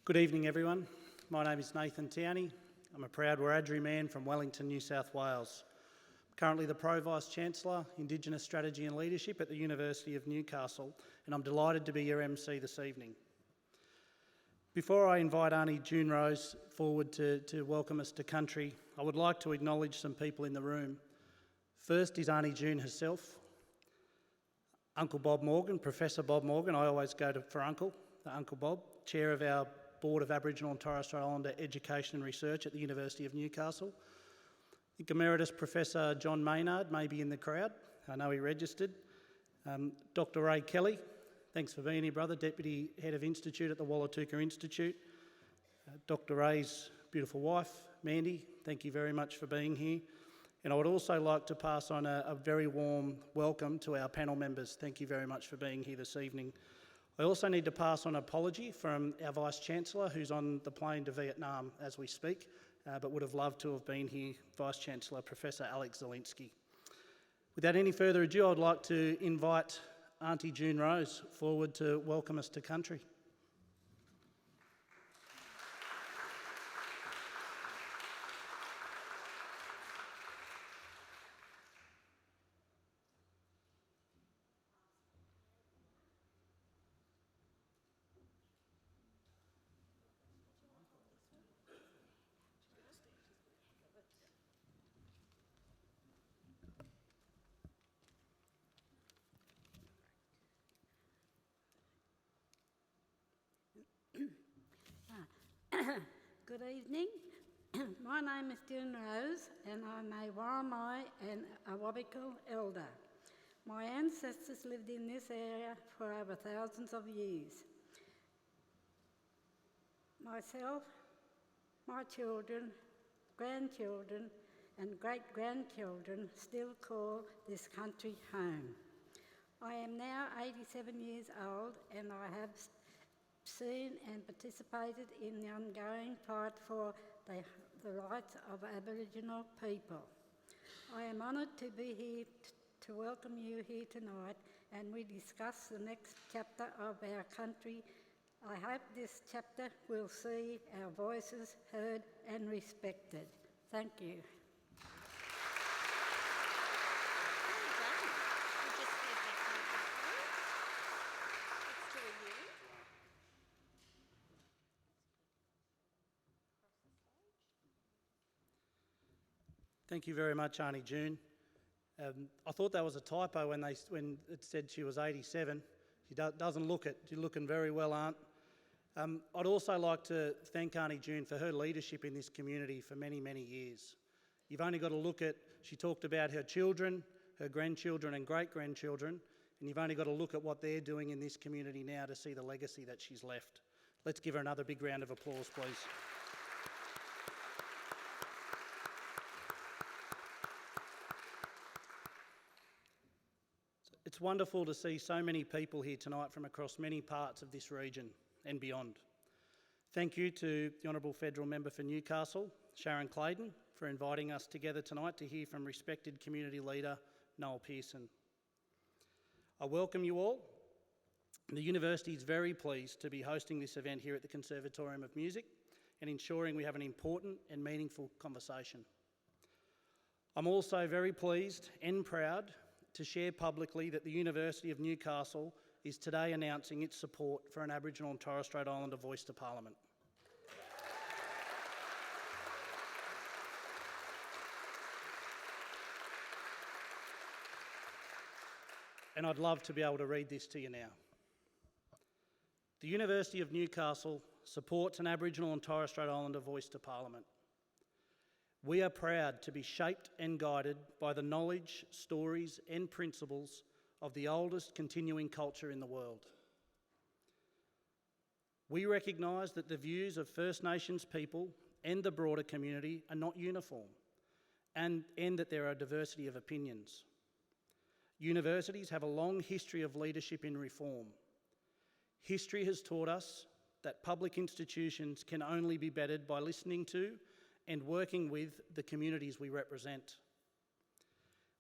Good evening, everyone. My name is Nathan Towney. I'm a proud Wiradjuri man from Wellington, New South Wales. I'm currently the Pro Vice-Chancellor, Indigenous Strategy and Leadership at the University of Newcastle, and I'm delighted to be your MC this evening. Before I invite Aunty June Rose forward to welcome us to country, I would like to acknowledge some people in the room. First is Aunty June herself, Uncle Bob Morgan, Professor Bob Morgan. I always go for Uncle Bob, Chair of our Board of Aboriginal and Torres Strait Islander Education and Research at the University of Newcastle. I think Emeritus Professor John Maynard may be in the crowd. I know he registered. Dr. Ray Kelly, thanks for being here, brother. Deputy Head of Institute at the Wallatuka Institute. Dr. Ray's beautiful wife, Mandy, thank you very much for being here. And I would also like to pass on a very warm welcome to our panel members. Thank you very much for being here this evening. I also need to pass on an apology from our Vice-Chancellor, who's on the plane to Vietnam as we speak, but would have loved to have been here, Vice-Chancellor Professor Alex Zielinski. Without any further ado, I'd like to invite Aunty June Rose forward to welcome us to country. Good evening. My name is June Rose and I'm a Warramai and Awabakal elder. My ancestors lived in this area for over thousands of years. Myself, my children, grandchildren and great-grandchildren still call this country home. I am now 87 years old and I have seen and participated in the ongoing fight for the rights of Aboriginal people. I am honoured to be here to welcome you here tonight and we discuss the next chapter of our country. I hope this chapter will see our voices heard and respected. Thank you. Thank you very much, Aunty June. I thought that was a typo when it said she was 87. She doesn't look it. You're looking very well, Aunt. I'd also like to thank Aunty June for her leadership in this community for many, many years. You've only got to look at, she talked about her children, her grandchildren and great-grandchildren, and you've only got to look at what they're doing in this community now to see the legacy that she's left. Let's give her another big round of applause, please. It's wonderful to see so many people here tonight from across many parts of this region and beyond. Thank you to the Honourable Federal Member for Newcastle, Sharon Clayton, for inviting us together tonight to hear from respected community leader Noel Pearson. I welcome you all. The University is very pleased to be hosting this event here at the Conservatorium of Music and ensuring we have an important and meaningful conversation. I'm also very pleased and proud to share publicly that the University of Newcastle is today announcing its support for an Aboriginal and Torres Strait Islander voice to Parliament. And I'd love to be able to read this to you now. The University of Newcastle supports an Aboriginal and Torres Strait Islander voice to Parliament. We are proud to be shaped and guided by the knowledge, stories and principles of the oldest continuing culture in the world. We recognise that the views of First Nations people and the broader community are not uniform and that there are a diversity of opinions. Universities have a long history of leadership in reform. History has taught us that public institutions can only be bettered by listening to and working with the communities we represent.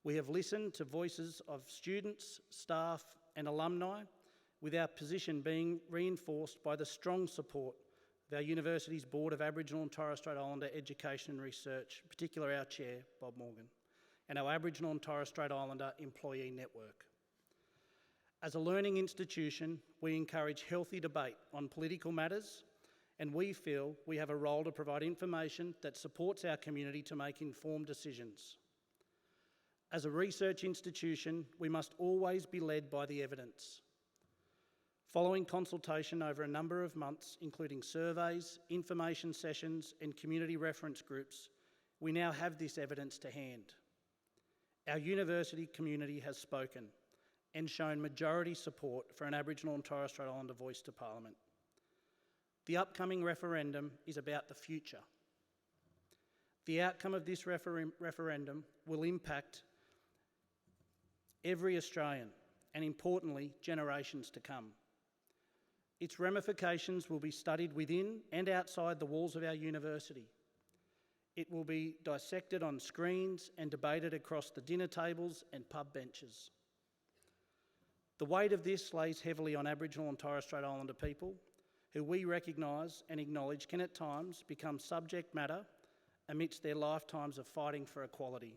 We have listened to voices of students, staff and alumni, with our position being reinforced by the strong support of our university's Board of Aboriginal and Torres Strait Islander Education and Research, in particular our Chair, Bob Morgan, and our Aboriginal and Torres Strait Islander Employee Network. As a learning institution, we encourage healthy debate on political matters, and we feel we have a role to provide information that supports our community to make informed decisions. As a research institution, we must always be led by the evidence. Following consultation over a number of months, including surveys, information sessions, and community reference groups, we now have this evidence to hand. Our university community has spoken and shown majority support for an Aboriginal and Torres Strait Islander voice to Parliament. The upcoming referendum is about the future. The outcome of this referendum will impact every Australian and, importantly, generations to come. Its ramifications will be studied within and outside the walls of our university. It will be dissected on screens and debated across the dinner tables and pub benches. The weight of this lays heavily on Aboriginal and Torres Strait Islander people, who we recognise and acknowledge can at times become subject matter amidst their lifetimes of fighting for equality.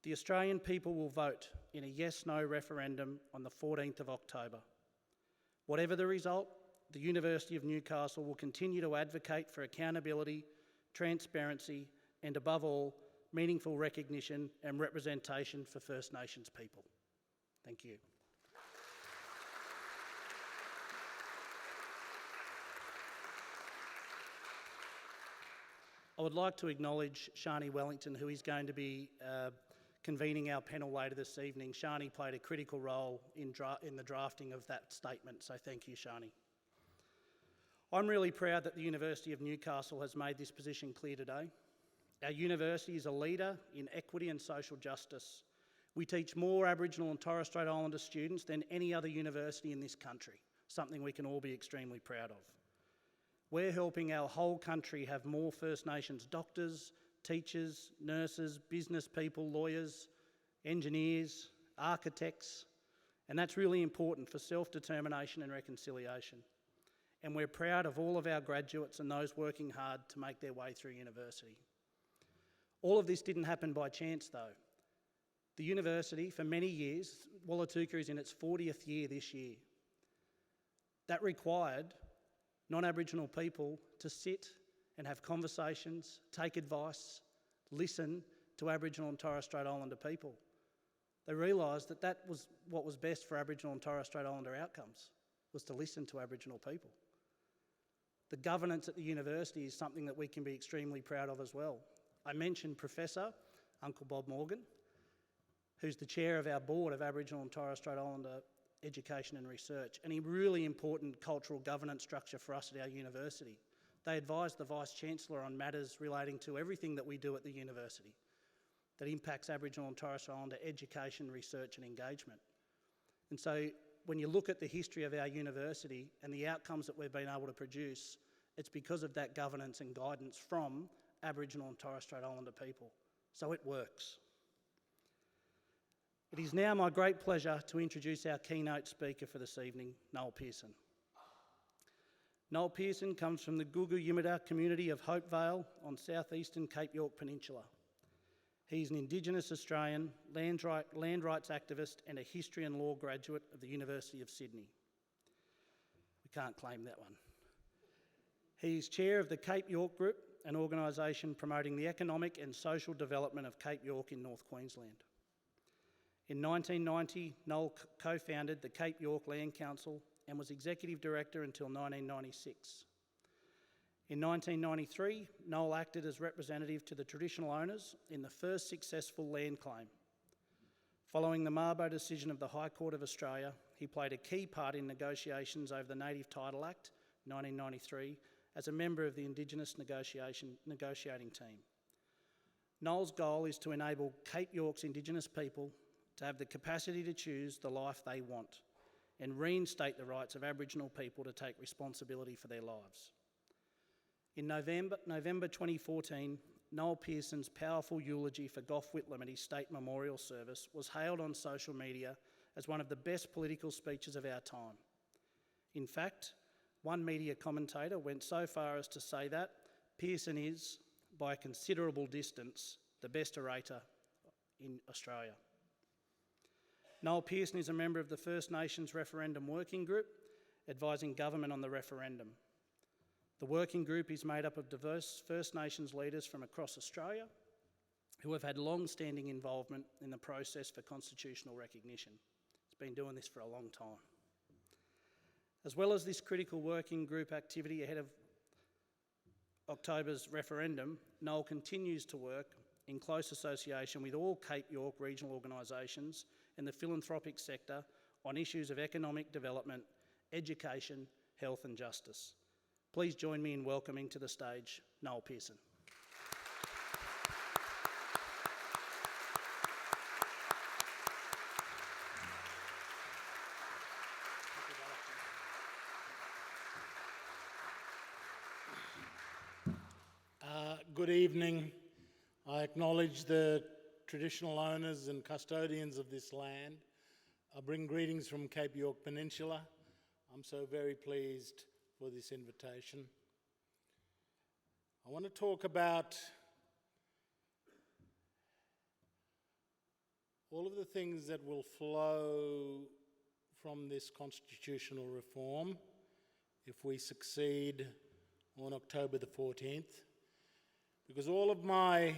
The Australian people will vote in a yes-no referendum on the 14th of October. Whatever the result, the University of Newcastle will continue to advocate for accountability, transparency, and above all, meaningful recognition and representation for First Nations people. Thank you. I would like to acknowledge Shani Wellington, who is going to be convening our panel later this evening. Shani played a critical role in the drafting of that statement, so thank you, Shani. I'm really proud that the University of Newcastle has made this position clear today. Our university is a leader in equity and social justice. We teach more Aboriginal and Torres Strait Islander students than any other university in this country, something we can all be extremely proud of. We're helping our whole country have more First Nations doctors, teachers, nurses, business people, lawyers, engineers, architects, and that's really important for self-determination and reconciliation. And we're proud of all of our graduates and those working hard to make their way through university. All of this didn't happen by chance though. The university, for many years, Wallatuka is in its 40th year this year. That required non-Aboriginal people to sit and have conversations, take advice, listen to Aboriginal and Torres Strait Islander people. They realised that that was what was best for Aboriginal and Torres Strait Islander outcomes, was to listen to Aboriginal people. The governance at the university is something that we can be extremely proud of as well. I mentioned Professor Uncle Bob Morgan, who's the chair of our board of Aboriginal and Torres Strait Islander Education and Research, and a really important cultural governance structure for us at our university. They advise the Vice-Chancellor on matters relating to everything that we do at the university that impacts Aboriginal and Torres Strait Islander education, research and engagement. And so when you look at the history of our university and the outcomes that we've been able to produce, it's because of that governance and guidance from Aboriginal and Torres Strait Islander people. So it works. It is now my great pleasure to introduce our keynote speaker for this evening, Noel Pearson. Noel Pearson comes from the Gugu Yimada community of Hope Vale on southeastern Cape York Peninsula. He's an Indigenous Australian, land rights activist and a history and law graduate of the University of Sydney. We can't claim that one. He's chair of the Cape York Group, an organisation promoting the economic and social development of Cape York in North Queensland. In 1990, Noel co-founded the Cape York Land Council and was executive director until 1996. In 1993, Noel acted as representative to the traditional owners in the first successful land claim. Following the Mabo decision of the High Court of Australia, he played a key part in negotiations over the Native Title Act 1993 as a member of the Indigenous negotiating team. Noel's goal is to enable Cape York's Indigenous people to have the capacity to choose the life they want and reinstate the rights of Aboriginal people to take responsibility for their lives. In November 2014, Noel Pearson's powerful eulogy for Gough Whitlam at his state memorial service was hailed on social media as one of the best political speeches of our time. In fact, One media commentator went so far as to say that Pearson is, by a considerable distance, the best orator in Australia. Noel Pearson is a member of the First Nations Referendum Working Group, advising government on the referendum. The working group is made up of diverse First Nations leaders from across Australia who have had long-standing involvement in the process for constitutional recognition. It's been doing this for a long time. As well as this critical working group activity ahead of October's referendum, Noel continues to work in close association with all Cape York regional organisations and the philanthropic sector on issues of economic development, education, health and justice. Please join me in welcoming to the stage Noel Pearson. Good evening. I acknowledge the traditional owners and custodians of this land. I bring greetings from Cape York Peninsula. I'm so very pleased for this invitation. I want to talk about all of the things that will flow from this constitutional reform if we succeed on October the 14th. Because all of my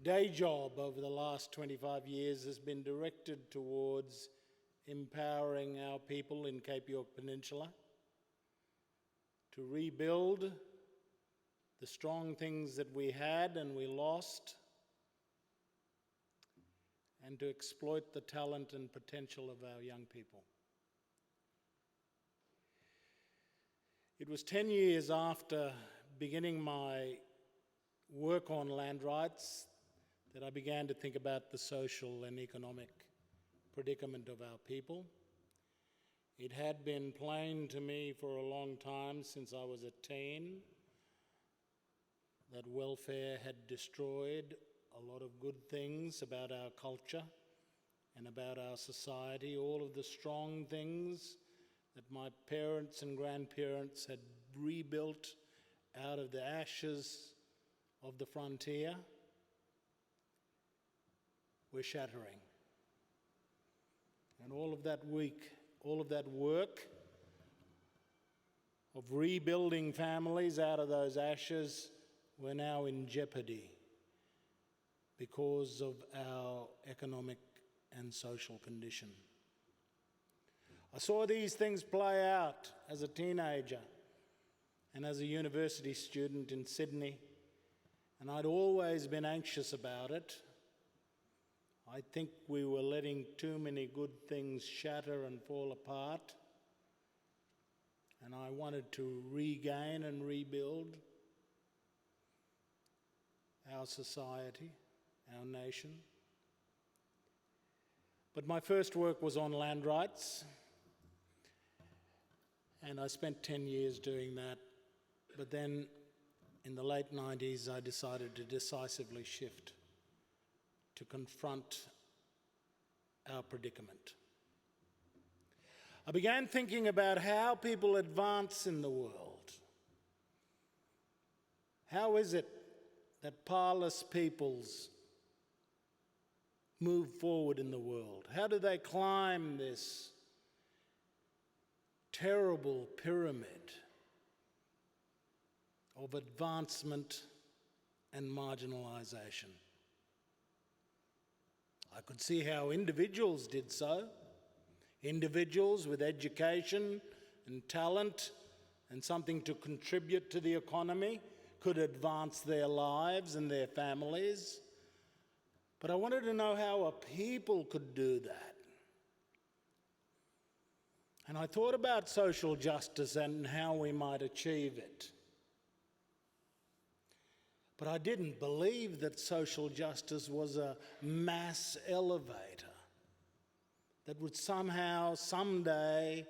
day job over the last 25 years has been directed towards empowering our people in Cape York Peninsula to rebuild the strong things that we had and we lost, and to exploit the talent and potential of our young people. It was 10 years after beginning my work on land rights that I began to think about the social and economic predicament of our people. It had been plain to me for a long time, since I was a teen, that welfare had destroyed a lot of good things about our culture and about our society, all of the strong things that my parents and grandparents had rebuilt out of the ashes of the frontier were shattering. And all of that work of rebuilding families out of those ashes were now in jeopardy because of our economic and social condition. I saw these things play out as a teenager and as a university student in Sydney, and I'd always been anxious about it. I think we were letting too many good things shatter and fall apart, and I wanted to regain and rebuild our society, our nation. But my first work was on land rights, and I spent 10 years doing that. But then, in the late 90s, I decided to decisively shift to confront our predicament. I began thinking about how people advance in the world. How is it that powerless peoples move forward in the world? How do they climb this terrible pyramid of advancement and marginalisation? I could see how individuals did so. Individuals with education and talent and something to contribute to the economy could advance their lives and their families. But I wanted to know how a people could do that. And I thought about social justice and how we might achieve it. But I didn't believe that social justice was a mass elevator that would somehow, someday,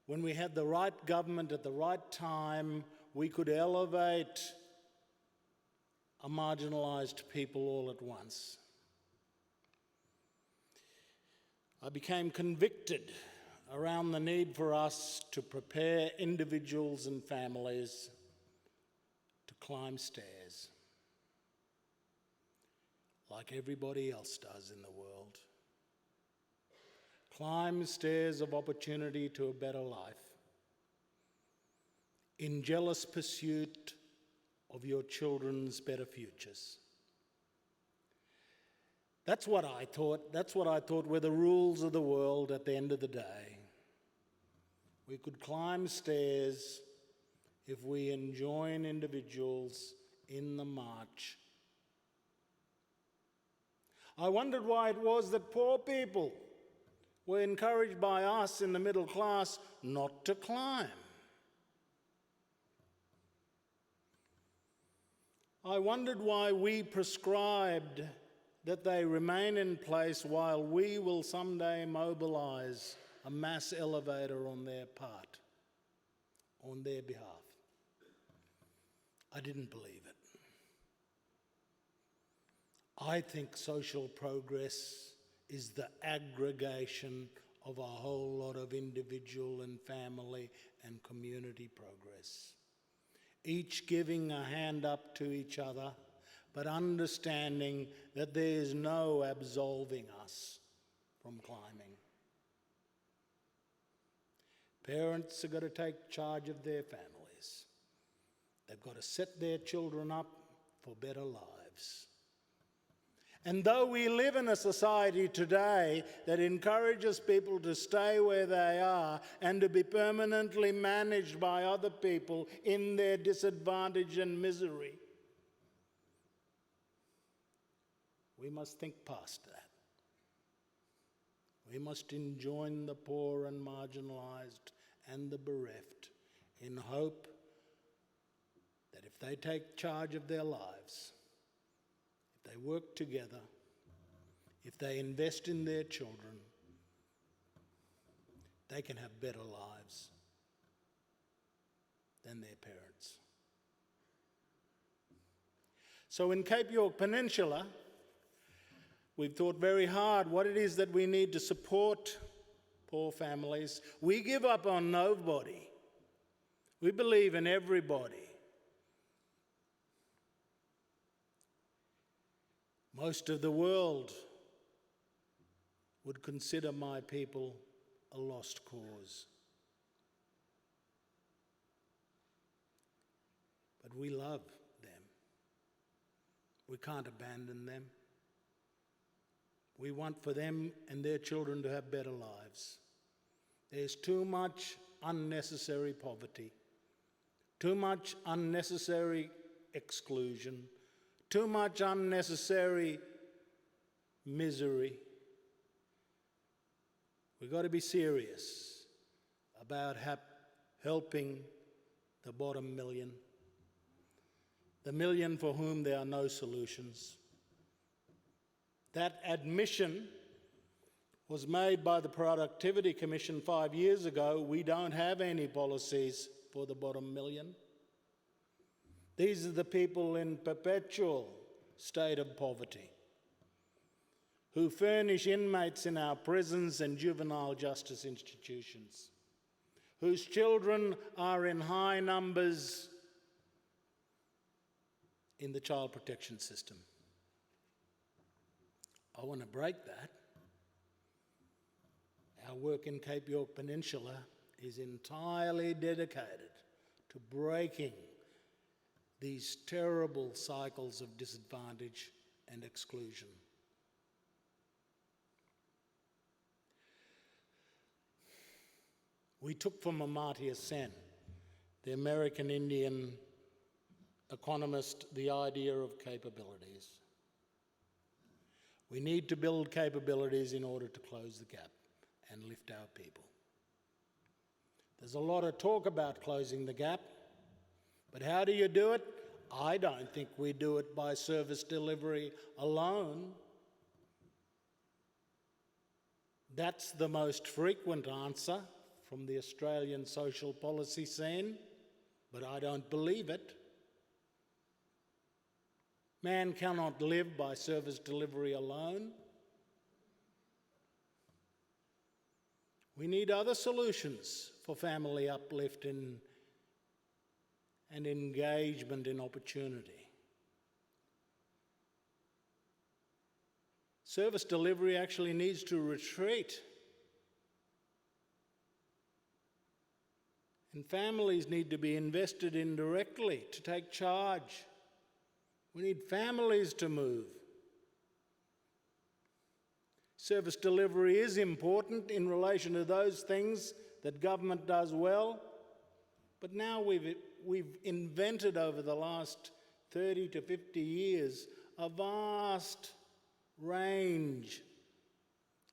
when we had the right government at the right time, we could elevate a marginalised people all at once. I became convicted around the need for us to prepare individuals and families to climb stairs like everybody else does in the world. Climb stairs of opportunity to a better life in jealous pursuit of your children's better futures. That's what I thought. That's what I thought were the rules of the world at the end of the day. We could climb stairs if we enjoin individuals in the march. I wondered why it was that poor people were encouraged by us in the middle class not to climb. I wondered why we prescribed that they remain in place while we will someday mobilise a mass elevator on their part, on their behalf. I didn't believe it. I think social progress is the aggregation of a whole lot of individual and family and community progress. Each giving a hand up to each other, but understanding that there is no absolving us from climbing. Parents have got to take charge of their families. They've got to set their children up for better lives. And though we live in a society today that encourages people to stay where they are and to be permanently managed by other people in their disadvantage and misery, we must think past that. We must enjoin the poor and marginalised and the bereft in hope that if they take charge of their lives, if they work together, if they invest in their children, they can have better lives than their parents. So in Cape York Peninsula, we've thought very hard what it is that we need to support poor families. We give up on nobody. We believe in everybody. Most of the world would consider my people a lost cause. But we love them. We can't abandon them. We want for them and their children to have better lives. There's too much unnecessary poverty, too much unnecessary exclusion, too much unnecessary misery. We've got to be serious about helping the bottom million, the million for whom there are no solutions. That admission was made by the Productivity Commission 5 years ago. We don't have any policies for the bottom million. These are the people in perpetual state of poverty who furnish inmates in our prisons and juvenile justice institutions, whose children are in high numbers in the child protection system. I want to break that. Our work in Cape York Peninsula is entirely dedicated to breaking these terrible cycles of disadvantage and exclusion. We took from Amartya Sen, the American Indian economist, the idea of capabilities. We need to build capabilities in order to close the gap and lift our people. There's a lot of talk about closing the gap, but how do you do it? I don't think we do it by service delivery alone. That's the most frequent answer from the Australian social policy scene, but I don't believe it. Man cannot live by service delivery alone. We need other solutions for family uplift and engagement in opportunity. Service delivery actually needs to retreat. And families need to be invested in directly to take charge. We need families to move. Service delivery is important in relation to those things that government does well, but now we've invented over the last 30 to 50 years a vast range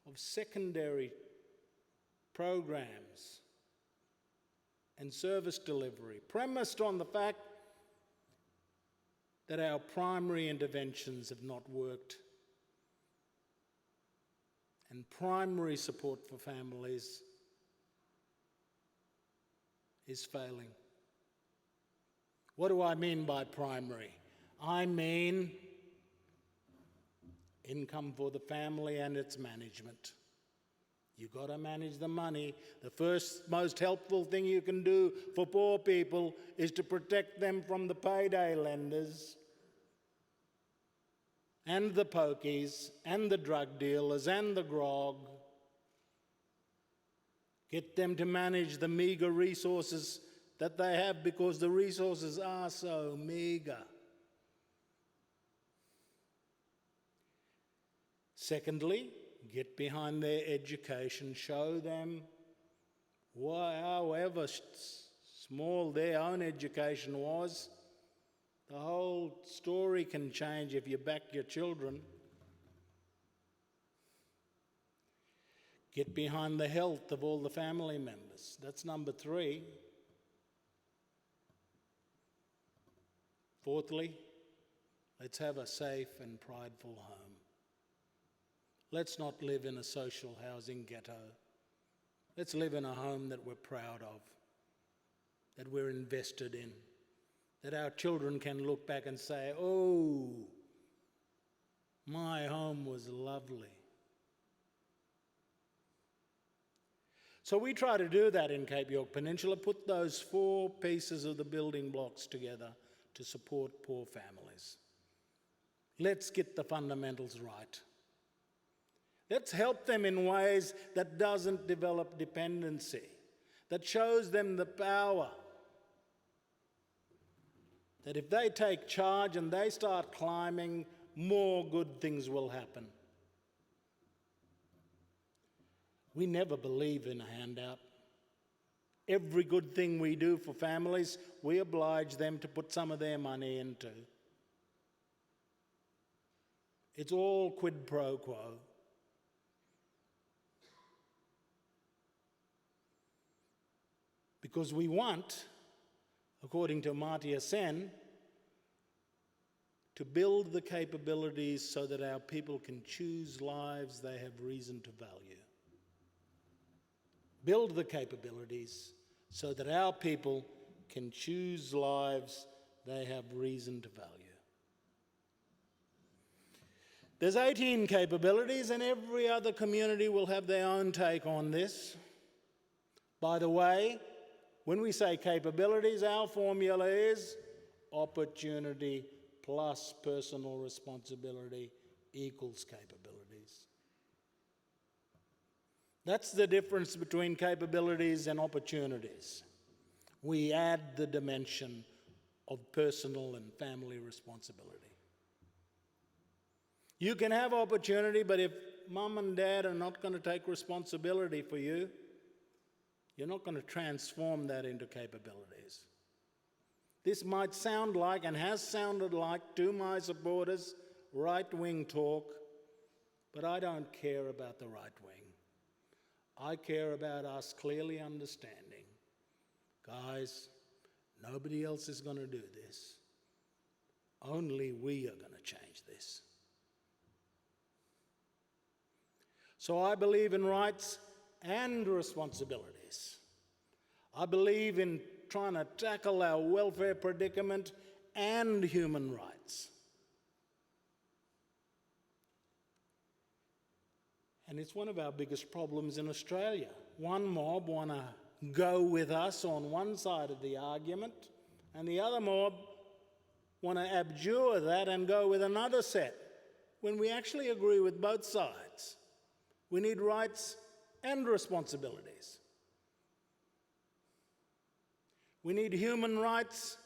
of secondary programs and service delivery, premised on the fact that our primary interventions have not worked and primary support for families is failing. What do I mean by primary? I mean income for the family and its management. You've got to manage the money. The first most helpful thing you can do for poor people is to protect them from the payday lenders and the pokies and the drug dealers and the grog. Get them to manage the meagre resources that they have, because the resources are so meagre. Secondly, get behind their education, show them, however small their own education was, the whole story can change if you back your children. Get behind the health of all the family members. That's number 3. Fourthly, let's have a safe and prideful home. Let's not live in a social housing ghetto. Let's live in a home that we're proud of, that we're invested in, that our children can look back and say, oh, my home was lovely. So we try to do that in Cape York Peninsula, put those 4 pieces of the building blocks together to support poor families. Let's get the fundamentals right. Let's help them in ways that doesn't develop dependency, that shows them the power, that if they take charge and they start climbing, more good things will happen. We never believe in a handout. Every good thing we do for families, we oblige them to put some of their money into. It's all quid pro quo. Because we want, according to Amartya Sen, to build the capabilities so that our people can choose lives they have reason to value. Build the capabilities so that our people can choose lives they have reason to value. There's 18 capabilities, and every other community will have their own take on this. By the way, when we say capabilities, our formula is opportunity plus personal responsibility equals capabilities. That's the difference between capabilities and opportunities. We add the dimension of personal and family responsibility. You can have opportunity, but if mum and dad are not going to take responsibility for you, you're not going to transform that into capabilities. This might sound like, and has sounded like, to my supporters, right-wing talk, but I don't care about the right wing. I care about us clearly understanding, guys, nobody else is going to do this. Only we are going to change this. So I believe in rights and responsibilities. I believe in trying to tackle our welfare predicament and human rights. And it's one of our biggest problems in Australia. one mob want to go with us on one side of the argument, and the other mob want to abjure that and go with another set, when we actually agree with both sides. We need rights and responsibilities. We need human rights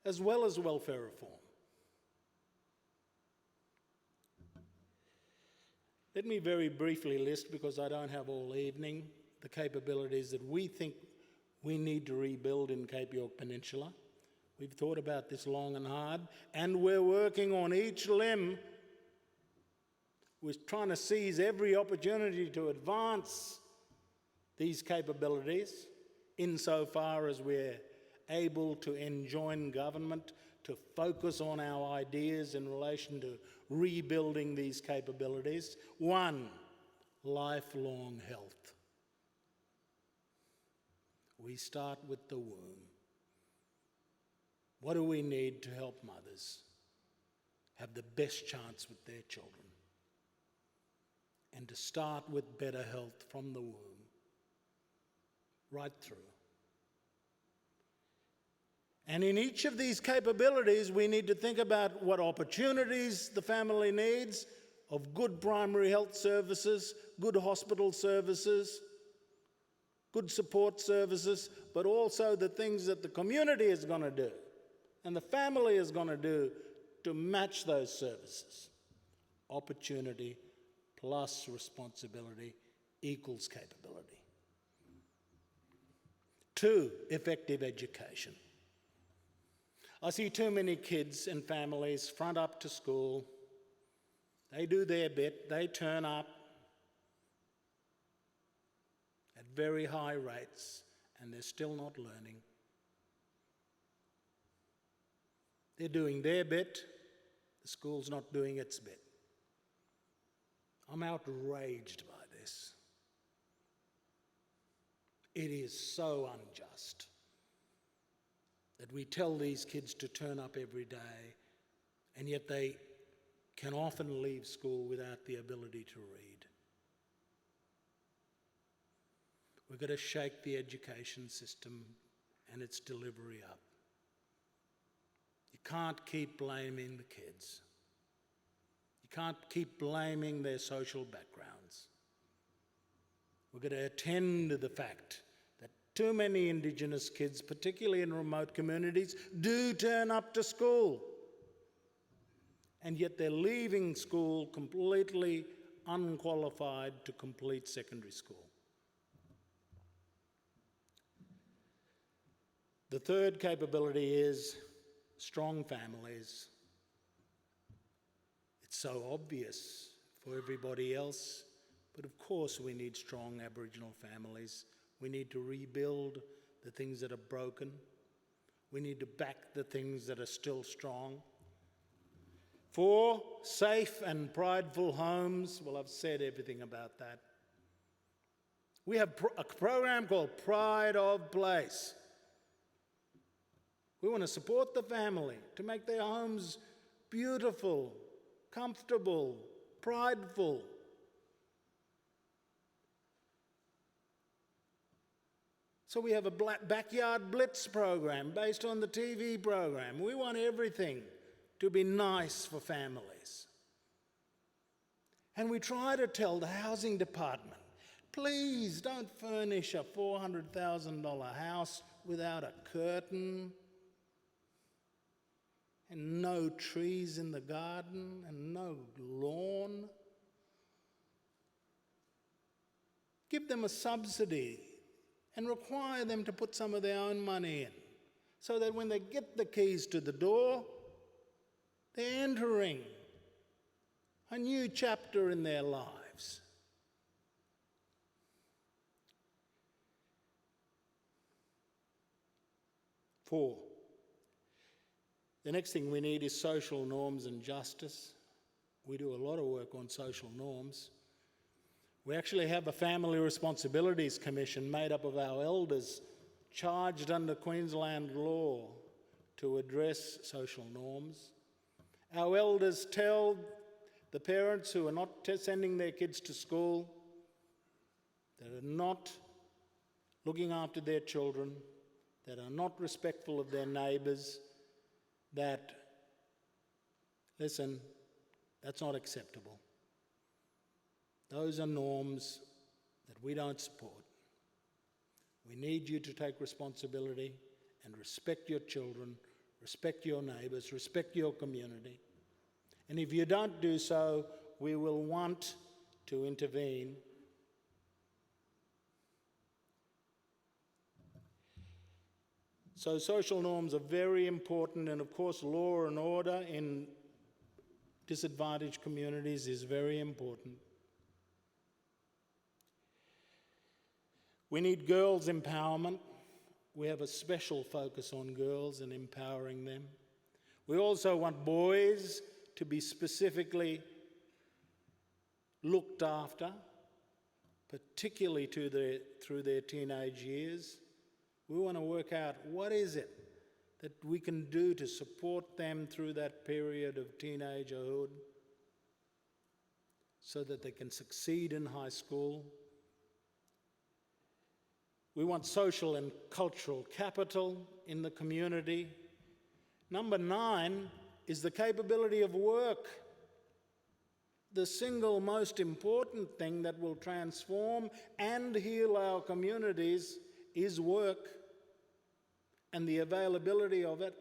as well as welfare reform. Let me very briefly list, because I don't have all evening, the capabilities that we think we need to rebuild in Cape York Peninsula. We've thought about this long and hard, and we're working on each limb. We're trying to seize every opportunity to advance these capabilities insofar as we're able to enjoin government to focus on our ideas in relation to rebuilding these capabilities. One, lifelong health. We start with the womb. What do we need to help mothers have the best chance with their children? And to start with better health from the womb, right through. And in each of these capabilities, we need to think about what opportunities the family needs of good primary health services, good hospital services, good support services, but also the things that the community is going to do and the family is going to do to match those services. Opportunity plus responsibility equals capability. Two, effective education. I see too many kids and families front up to school. They do their bit, they turn up at very high rates, and they're still not learning. They're doing their bit, the school's not doing its bit. I'm outraged by this. It is so unjust that we tell these kids to turn up every day, and yet they can often leave school without the ability to read. We've got to shake the education system and its delivery up. You can't keep blaming the kids. You can't keep blaming their social backgrounds. We've got to attend to the fact that too many Indigenous kids, particularly in remote communities, do turn up to school. And yet they're leaving school completely unqualified to complete secondary school. The third capability is strong families. It's so obvious for everybody else, but of course we need strong Aboriginal families. We need to rebuild the things that are broken. We need to back the things that are still strong. 4, safe and prideful homes. Well, I've said everything about that. We have a program called Pride of Place. We want to support the family to make their homes beautiful, comfortable, prideful. So we have a backyard blitz program based on the TV program. We want everything to be nice for families. And we try to tell the housing department, please don't furnish a $400,000 house without a curtain and no trees in the garden and no lawn. Give them a subsidy and require them to put some of their own money in, so that when they get the keys to the door, they're entering a new chapter in their lives. Four, the next thing we need is social norms and justice. We do a lot of work on social norms. We actually have a Family Responsibilities Commission made up of our elders, charged under Queensland law to address social norms. Our elders tell the parents who are not sending their kids to school that are not looking after their children, that are not respectful of their neighbours, that, listen, that's not acceptable. Those are norms that we don't support. We need you to take responsibility and respect your children, respect your neighbours, respect your community. And if you don't do so, we will want to intervene. So social norms are very important, and of course law and order in disadvantaged communities is very important. We need girls' empowerment. We have a special focus on girls and empowering them. We also want boys to be specifically looked after, particularly through their teenage years. We want to work out what is it that we can do to support them through that period of teenagerhood so that they can succeed in high school. We want social and cultural capital in the community. Number 9 is the capability of work. The single most important thing that will transform and heal our communities is work and the availability of it.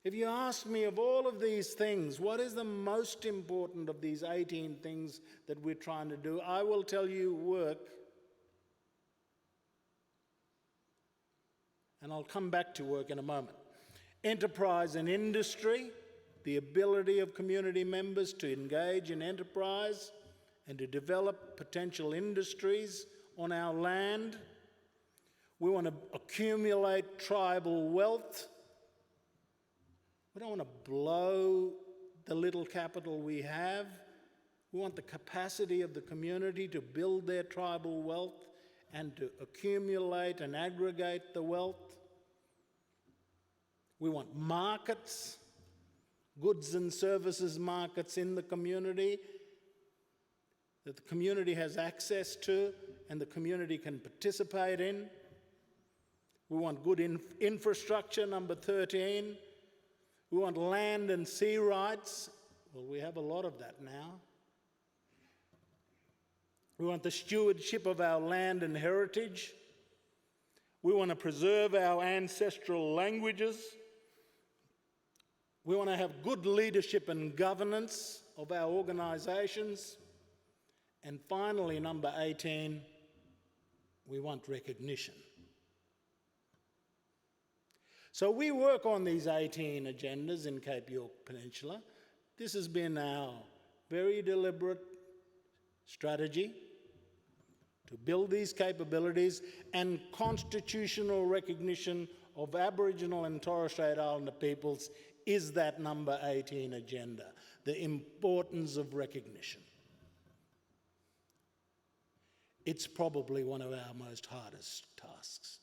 If you ask me of all of these things, what is the most important of these 18 things that we're trying to do, I will tell you work. And I'll come back to work in a moment. Enterprise and industry, the ability of community members to engage in enterprise and to develop potential industries on our land. We want to accumulate tribal wealth. We don't want to blow the little capital we have. We want the capacity of the community to build their tribal wealth and to accumulate and aggregate the wealth. We want markets, goods and services markets in the community that the community has access to and the community can participate in. We want good infrastructure, number 13. We want land and sea rights. Well, we have a lot of that now. We want the stewardship of our land and heritage. We want to preserve our ancestral languages. We want to have good leadership and governance of our organisations. And finally, number 18, we want recognition. So we work on these 18 agendas in Cape York Peninsula. This has been our very deliberate strategy to build these capabilities, and constitutional recognition of Aboriginal and Torres Strait Islander peoples is that number 18 agenda, the importance of recognition. It's probably one of our most hardest tasks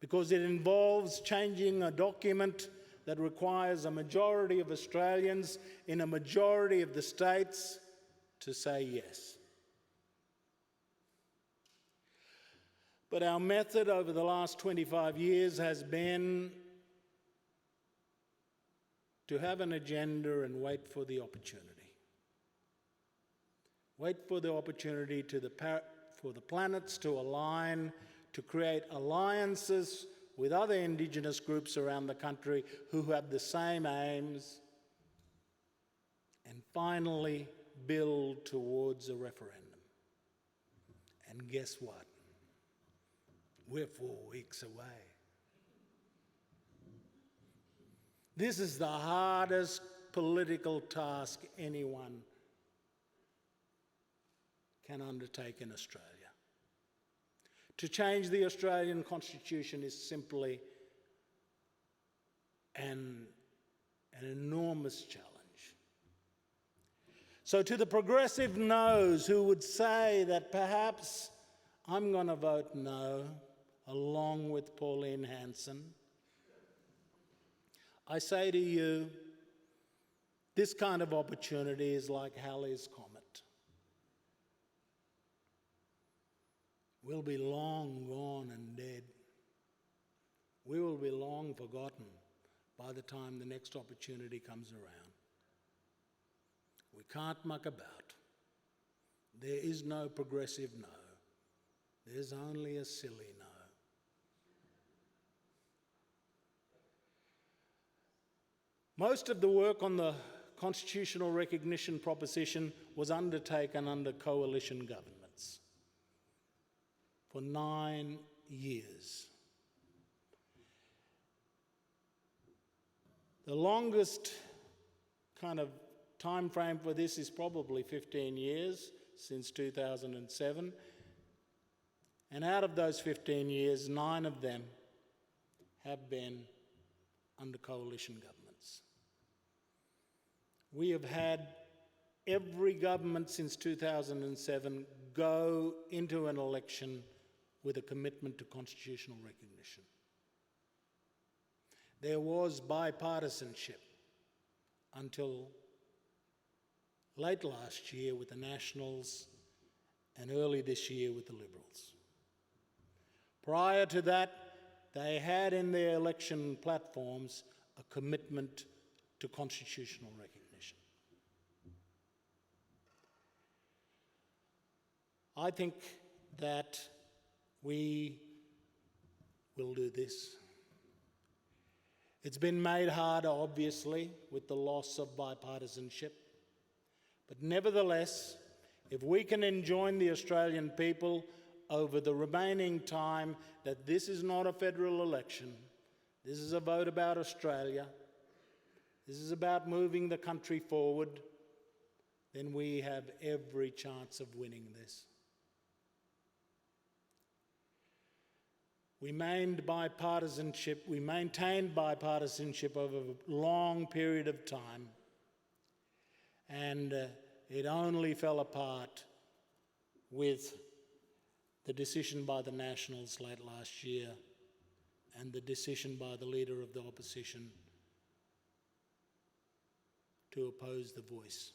because it involves changing a document that requires a majority of Australians in a majority of the states to say yes. But our method over the last 25 years has been to have an agenda and wait for the opportunity. Wait for the opportunity for the planets to align, to create alliances with other Indigenous groups around the country who have the same aims, and finally build towards a referendum. And guess what? We're 4 weeks away. This is the hardest political task anyone can undertake in Australia. To change the Australian Constitution is simply an enormous challenge. So to the progressive no's who would say that perhaps I'm going to vote no, along with Pauline Hanson, I say to you, this kind of opportunity is like Halley's Comet. will be long gone and dead. We will be long forgotten by the time the next opportunity comes around. We can't muck about. There is no progressive no. There's only a silly no. Most of the work on the constitutional recognition proposition was undertaken under coalition governments for 9 years. The longest kind of time frame for this is probably 15 years, since 2007. And out of those 15 years, 9 of them have been under coalition governments. We have had every government since 2007 go into an election with a commitment to constitutional recognition. There was bipartisanship until late last year with the Nationals and early this year with the Liberals. Prior to that, they had in their election platforms a commitment to constitutional recognition. I think that we will do this. It's been made harder, obviously, with the loss of bipartisanship. But nevertheless, if we can enjoin the Australian people over the remaining time that this is not a federal election, this is a vote about Australia, this is about moving the country forward, then we have every chance of winning this. We maintained bipartisanship over a long period of time, and it only fell apart with the decision by the Nationals late last year and the decision by the Leader of the Opposition to oppose the Voice.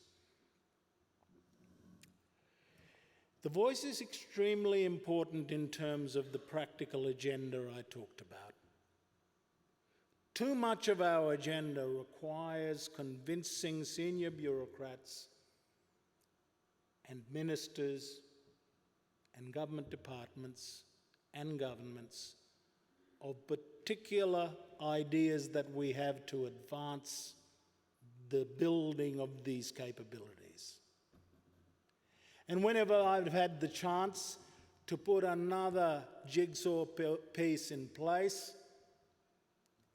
The Voice is extremely important in terms of the practical agenda I talked about. Too much of our agenda requires convincing senior bureaucrats and ministers and government departments and governments of particular ideas that we have to advance the building of these capabilities. And whenever I've had the chance to put another jigsaw piece in place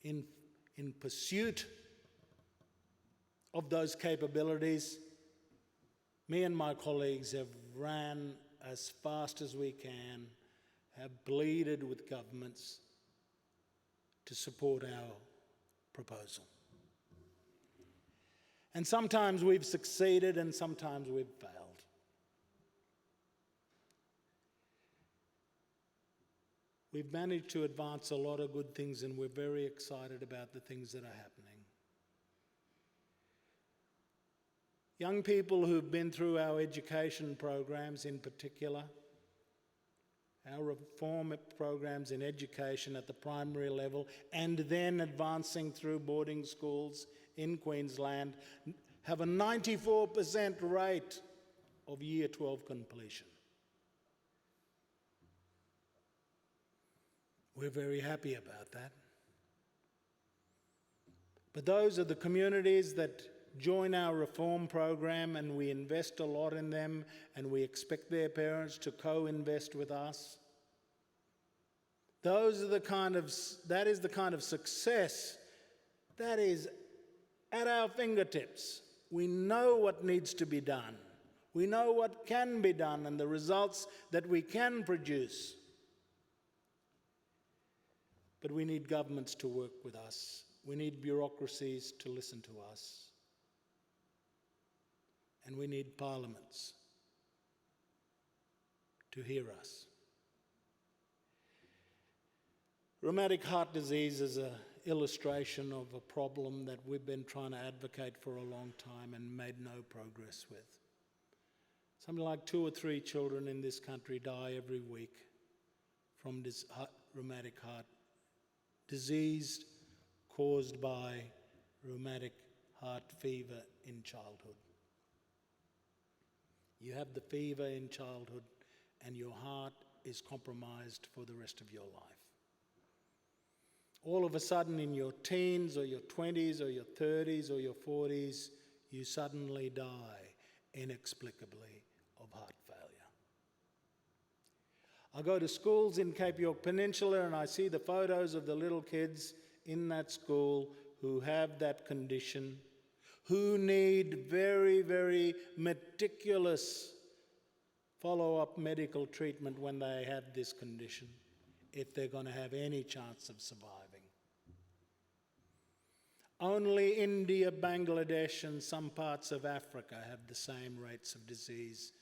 in pursuit of those capabilities, me and my colleagues have ran as fast as we can, have pleaded with governments to support our proposal. And sometimes we've succeeded and sometimes we've failed. We've managed to advance a lot of good things and we're very excited about the things that are happening. Young people who've been through our education programs in particular, our reform programs in education at the primary level and then advancing through boarding schools in Queensland, have a 94% rate of Year 12 completion. We're very happy about that. But those are the communities that join our reform program and we invest a lot in them and we expect their parents to co-invest with us. That is the kind of success that is at our fingertips. We know what needs to be done. We know what can be done and the results that we can produce. But we need governments to work with us. We need bureaucracies to listen to us. And we need parliaments to hear us. Rheumatic heart disease is an illustration of a problem that we've been trying to advocate for a long time and made no progress with. Something like 2 or 3 children in this country die every week from this rheumatic heart disease caused by rheumatic heart fever in childhood. You have the fever in childhood and your heart is compromised for the rest of your life. All of a sudden in your teens or your 20s or your 30s or your 40s, you suddenly die inexplicably of heart failure. I go to schools in Cape York Peninsula and I see the photos of the little kids in that school who have that condition, who need very, very meticulous follow-up medical treatment when they have this condition, if they're going to have any chance of surviving. Only India, Bangladesh and some parts of Africa have the same rates of disease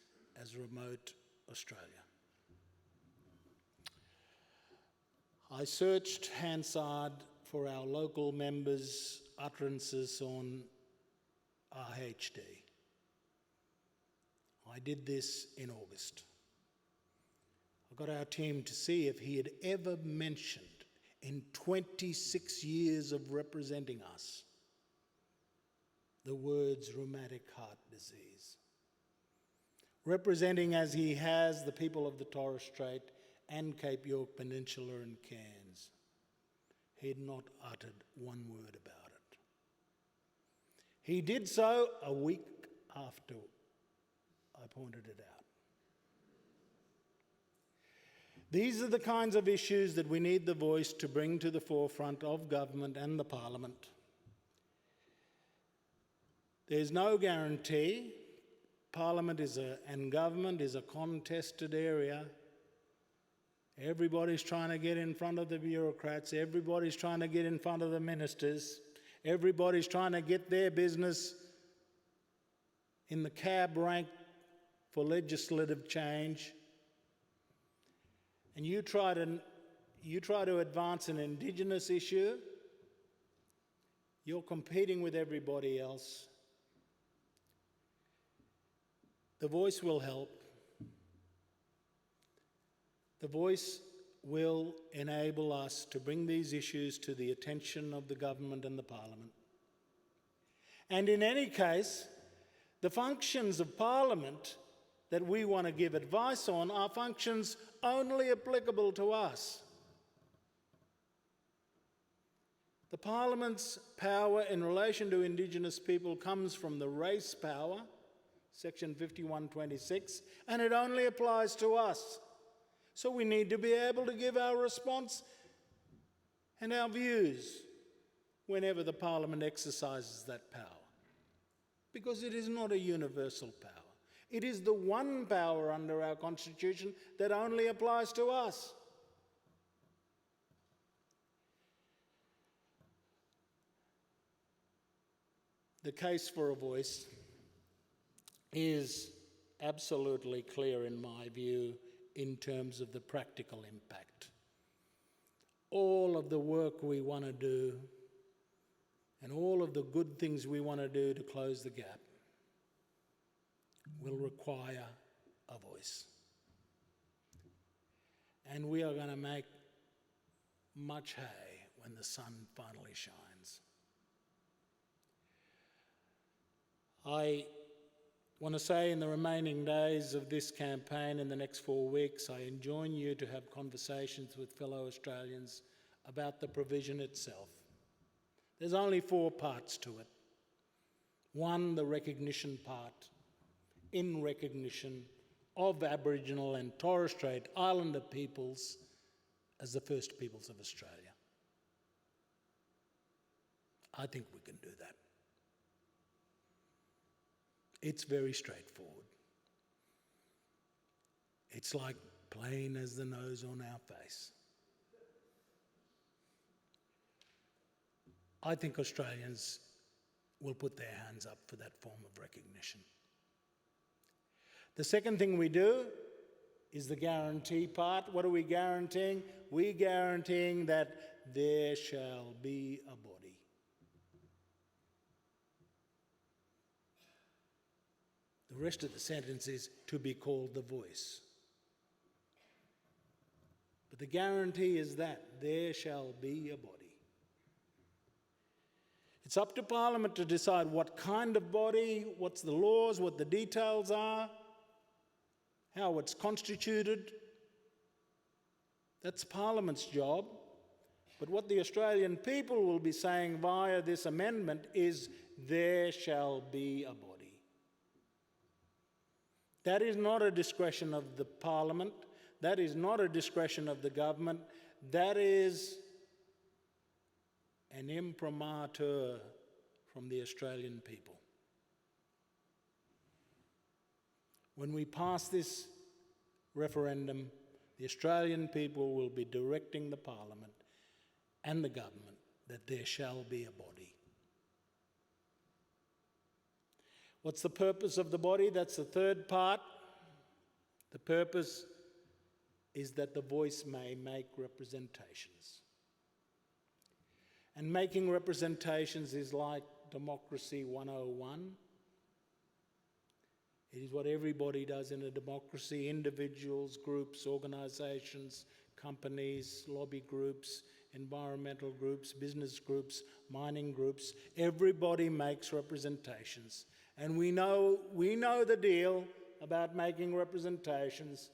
as remote Australia. I searched Hansard for our local members' utterances on RHD. I did this in August. I got our team to see if he had ever mentioned in 26 years of representing us the words rheumatic heart disease. Representing as he has the people of the Torres Strait and Cape York Peninsula and Cairns, he had not uttered one word about it. He did so a week after I pointed it out. These are the kinds of issues that we need the voice to bring to the forefront of government and the Parliament. There's no guarantee. Parliament and government is a contested area. Everybody's trying to get in front of the bureaucrats. Everybody's trying to get in front of the ministers. Everybody's trying to get their business in the cab rank for legislative change. And you try to advance an Indigenous issue, you're competing with everybody else. The voice will help. The voice will enable us to bring these issues to the attention of the government and the Parliament. And in any case, the functions of Parliament that we want to give advice on are functions only applicable to us. The Parliament's power in relation to Indigenous people comes from the race power, Section 5126, and it only applies to us. So we need to be able to give our response and our views whenever the Parliament exercises that power. Because it is not a universal power. It is the one power under our Constitution that only applies to us. The case for a voice is absolutely clear in my view in terms of the practical impact. All of the work we want to do and all of the good things we want to do to close the gap will require a voice. And we are going to make much hay when the sun finally shines. I want to say in the remaining days of this campaign, in the next 4 weeks, I enjoin you to have conversations with fellow Australians about the provision itself. There's only 4 parts to it. 1, the recognition part, in recognition of Aboriginal and Torres Strait Islander peoples as the first peoples of Australia. I think we can do that. It's very straightforward. It's like plain as the nose on our face. I think Australians will put their hands up for that form of recognition. The second thing we do is the guarantee part. What are we guaranteeing? We're guaranteeing that there shall be a body. The rest of the sentence is to be called the voice. But the guarantee is that there shall be a body. It's up to Parliament to decide what kind of body, what's the laws, what the details are, how it's constituted. That's Parliament's job. But what the Australian people will be saying via this amendment is, there shall be a body. That is not a discretion of the Parliament. That is not a discretion of the government. That is an imprimatur from the Australian people. When we pass this referendum, the Australian people will be directing the Parliament and the government that there shall be a body. What's the purpose of the body? That's the third part. The purpose is that the voice may make representations. And making representations is like Democracy 101. It is what everybody does in a democracy: individuals, groups, organisations, companies, lobby groups, environmental groups, business groups, mining groups. Everybody makes representations. And we know the deal about making representations,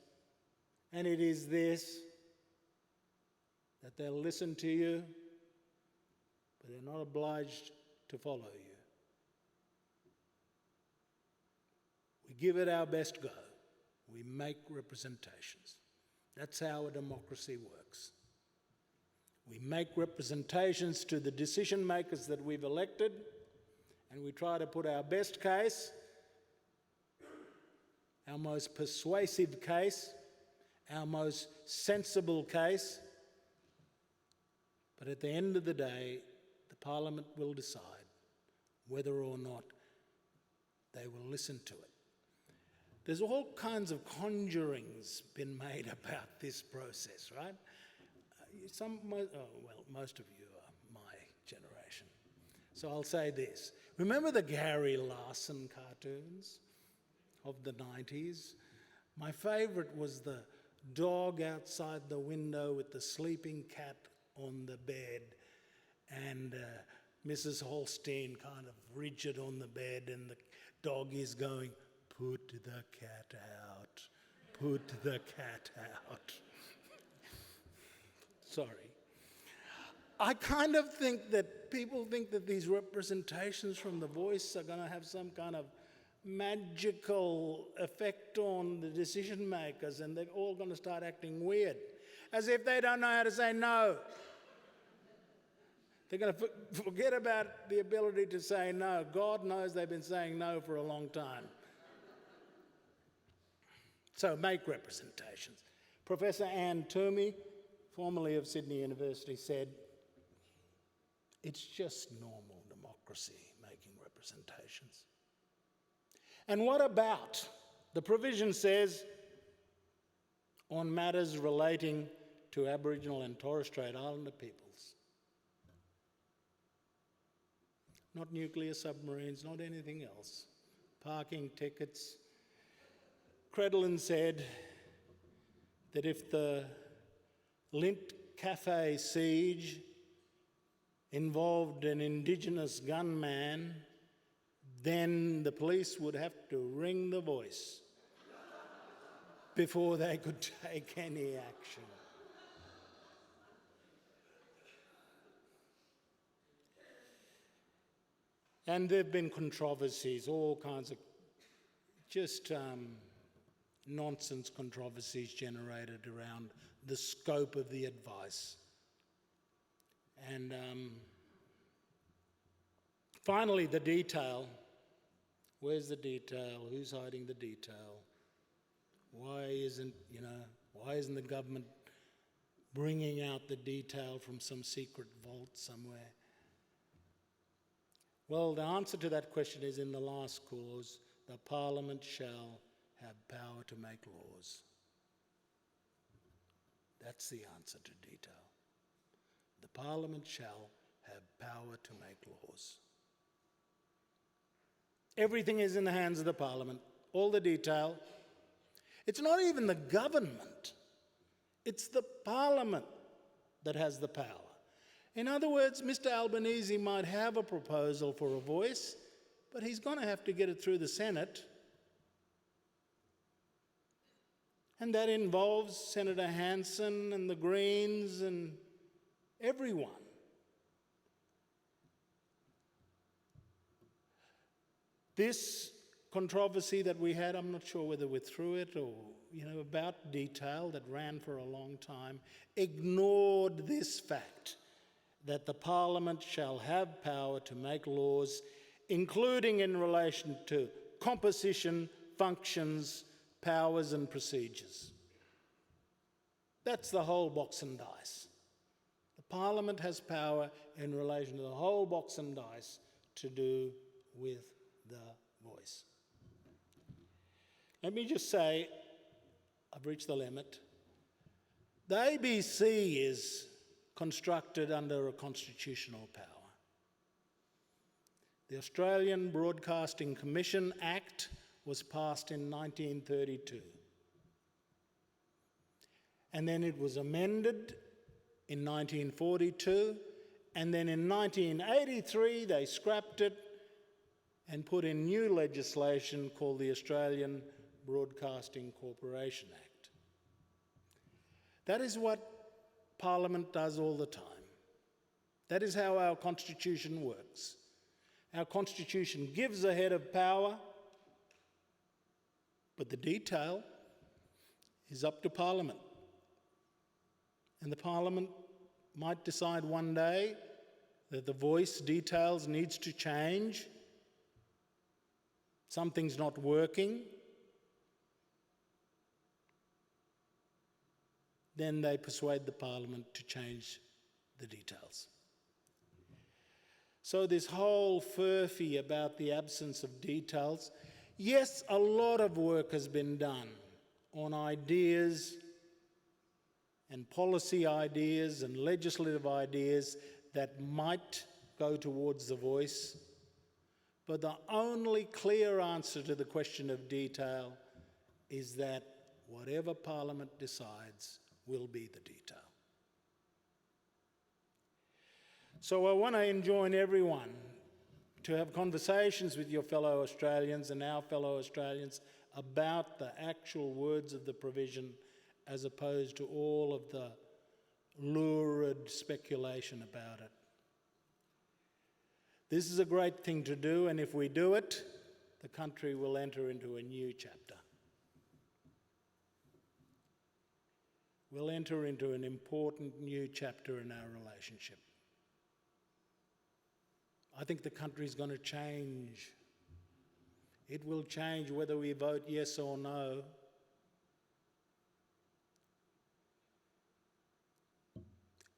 and it is this: that they'll listen to you, but they're not obliged to follow you. We give it our best go. We make representations. That's how a democracy works. We make representations to the decision makers that we've elected, and we try to put our best case, our most persuasive case, our most sensible case. But at the end of the day, the Parliament will decide whether or not they will listen to it. There's all kinds of conjurings been made about this process, right? Most of you are my generation. So I'll say this. Remember the Gary Larson cartoons of the 90s? My favourite was the dog outside the window with the sleeping cat on the bed, and Mrs. Holstein kind of rigid on the bed, and the dog is going, "Put the cat out, put the cat out." Sorry. I kind of think that people think that these representations from the voice are going to have some kind of magical effect on the decision makers, and they're all going to start acting weird, as if they don't know how to say no. They're going to forget about the ability to say no. God knows they've been saying no for a long time. So make representations. Professor Anne Towney, formerly of Sydney University, said, it's just normal democracy making representations. And what about? The provision says, on matters relating to Aboriginal and Torres Strait Islander peoples. Not nuclear submarines, not anything else. Parking tickets. Credlin said that if the Lint Cafe siege involved an Indigenous gunman, then the police would have to ring the voice before they could take any action. And there have been controversies, all kinds of just nonsense controversies generated around the scope of the advice. And finally, the detail. Where's the detail? Who's hiding the detail? Why isn't the government bringing out the detail from some secret vault somewhere? Well, the answer to that question is in the last clause: the Parliament shall have power to make laws. That's the answer to detail. The Parliament shall have power to make laws. Everything is in the hands of the Parliament, all the detail. It's not even the government. It's the Parliament that has the power. In other words, Mr. Albanese might have a proposal for a voice, but he's going to have to get it through the Senate. And that involves Senator Hanson and the Greens and everyone. This controversy that we had, I'm not sure whether we're through it or, about detail that ran for a long time, ignored this fact that the Parliament shall have power to make laws, including in relation to composition, functions, powers and procedures. That's the whole box and dice. The Parliament has power in relation to the whole box and dice to do with the voice. Let me just say, I've reached the limit. The ABC is constructed under a constitutional power. The Australian Broadcasting Commission Act was passed in 1932. And then it was amended in 1942, and then in 1983 they scrapped it and put in new legislation called the Australian Broadcasting Corporation Act. That is what Parliament does all the time. That is how our Constitution works. Our Constitution gives a head of power, but the detail is up to Parliament. And the Parliament might decide one day that the voice details needs to change. Something's not working. Then they persuade the Parliament to change the details. So this whole furphy about the absence of details, yes, a lot of work has been done on ideas and policy ideas and legislative ideas that might go towards the voice, but the only clear answer to the question of detail is that whatever Parliament decides will be the detail. So I want to enjoin everyone to have conversations with your fellow Australians and our fellow Australians about the actual words of the provision as opposed to all of the lurid speculation about it. This is a great thing to do, and if we do it, the country will enter into a new chapter. We'll enter into an important new chapter in our relationship. I think the country's going to change. It will change whether we vote yes or no.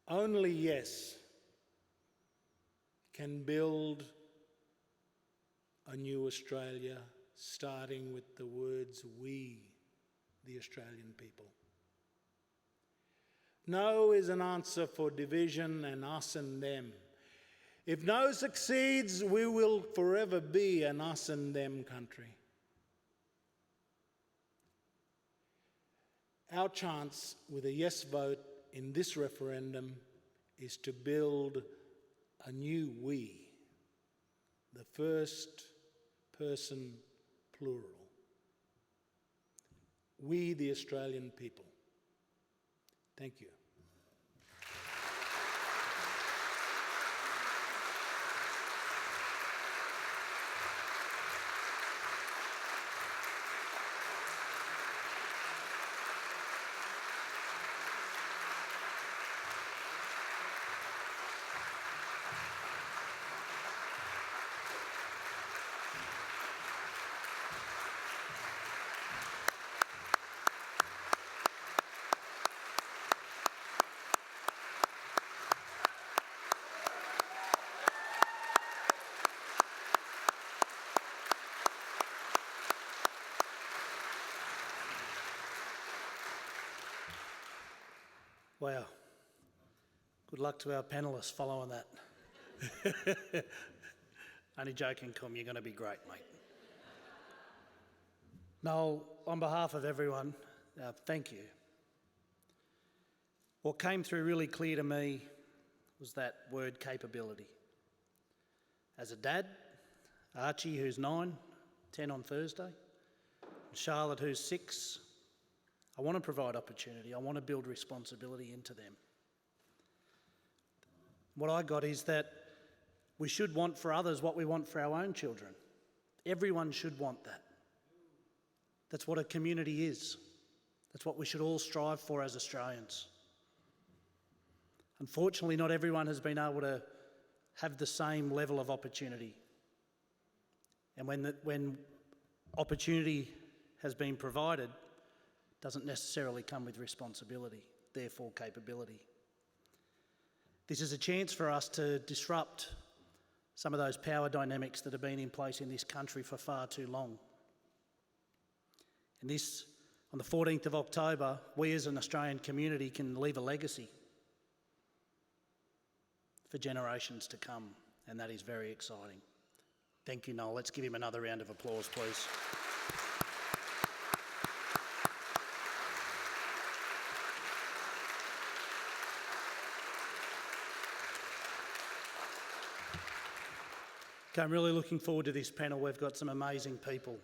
Only yes can build a new Australia, starting with the words we, the Australian people. No is an answer for division and us and them. If no succeeds, we will forever be an us and them country. Our chance with a yes vote in this referendum is to build a new we, the first person plural. We, the Australian people. Thank you. Wow. Good luck to our panellists following that. Only joking, Cum, you're going to be great, mate. Noel, on behalf of everyone, thank you. What came through really clear to me was that word capability. As a dad, Archie, who's 9, 10 on Thursday, and Charlotte, who's 6, I want to provide opportunity. I want to build responsibility into them. What I got is that we should want for others what we want for our own children. Everyone should want that. That's what a community is. That's what we should all strive for as Australians. Unfortunately, not everyone has been able to have the same level of opportunity. And when opportunity has been provided, it doesn't necessarily come with responsibility, therefore capability. This is a chance for us to disrupt some of those power dynamics that have been in place in this country for far too long. And this, on the 14th of October, we as an Australian community can leave a legacy for generations to come, and that is very exciting. Thank you, Noel. Let's give him another round of applause, please. Okay, I'm really looking forward to this panel. We've got some amazing people.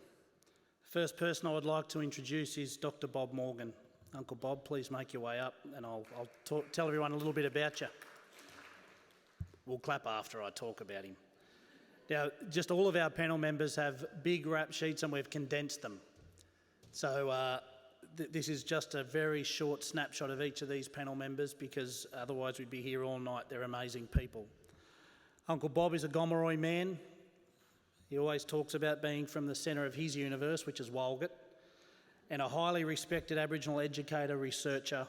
First person I would like to introduce is Dr. Bob Morgan. Uncle Bob, please make your way up and I'll tell everyone a little bit about you. We'll clap after I talk about him. Now, just all of our panel members have big rap sheets and we've condensed them. So this is just a very short snapshot of each of these panel members because otherwise we'd be here all night. They're amazing people. Uncle Bob is a Gomeroi man. He always talks about being from the centre of his universe, which is Walgett, and a highly respected Aboriginal educator, researcher,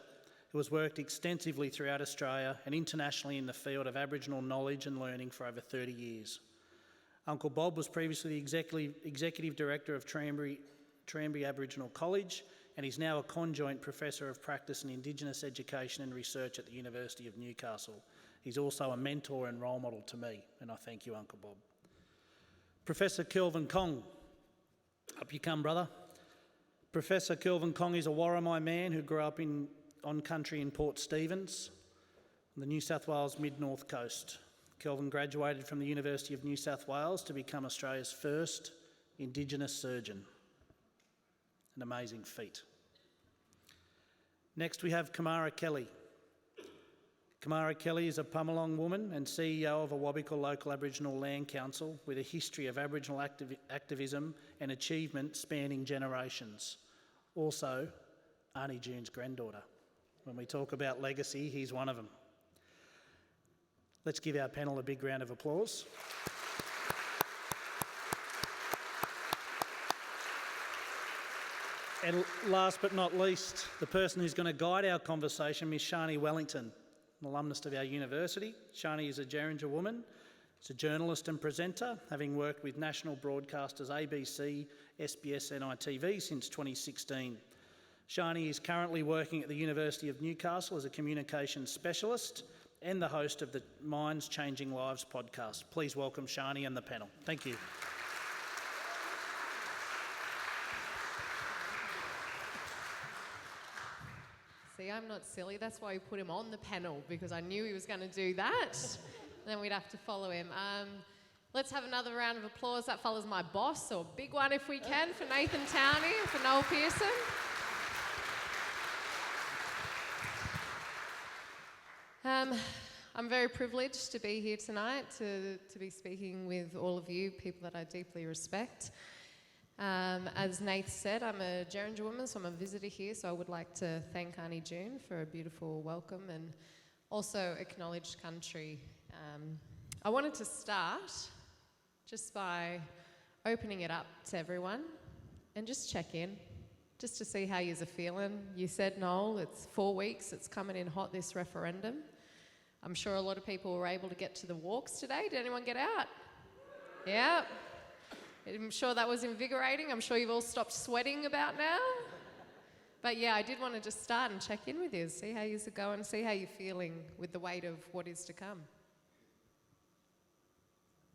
who has worked extensively throughout Australia and internationally in the field of Aboriginal knowledge and learning for over 30 years. Uncle Bob was previously the Executive Director of Tranbury Aboriginal College and is now a conjoint Professor of Practice in Indigenous Education and Research at the University of Newcastle. He's also a mentor and role model to me, and I thank you, Uncle Bob. Professor Kelvin Kong. Up you come, brother. Professor Kelvin Kong is a Warramai man who grew up on country in Port Stephens, on the New South Wales mid-north coast. Kelvin graduated from the University of New South Wales to become Australia's first Indigenous surgeon. An amazing feat. Next we have Kamara Kelly. Kamara Kelly is a Pumalong woman and CEO of a Wabikal local Aboriginal Land Council with a history of Aboriginal activism and achievement spanning generations. Also, Auntie June's granddaughter. When we talk about legacy, he's one of them. Let's give our panel a big round of applause. And last but not least, the person who's going to guide our conversation, Miss Shani Wellington, an alumnus of our university. Shani is a Jerrinja woman. She's a journalist and presenter, having worked with national broadcasters ABC, SBS and ITV since 2016. Shani is currently working at the University of Newcastle as a communications specialist and the host of the Minds Changing Lives podcast. Please welcome Shani and the panel. Thank you. See, I'm not silly. That's why we put him on the panel, because I knew he was going to do that. Then we'd have to follow him. Let's have another round of applause. That fella's my boss, or a big one if we can, for Nathan Towney and for Noel Pearson. I'm very privileged to be here tonight, to be speaking with all of you, people that I deeply respect. As Nath said, I'm a Jerrinja woman, so I'm a visitor here, so I would like to thank Auntie June for a beautiful welcome and also acknowledge country. I wanted to start just by opening it up to everyone and just check in, just to see how yous are feeling. You said, Noel, it's 4 weeks, it's coming in hot, this referendum. I'm sure a lot of people were able to get to the walks today. Did anyone get out? Yeah. I'm sure that was invigorating. I'm sure you've all stopped sweating about now. But yeah, I did want to just start and check in with you, see how yous are going, see how you're feeling with the weight of what is to come.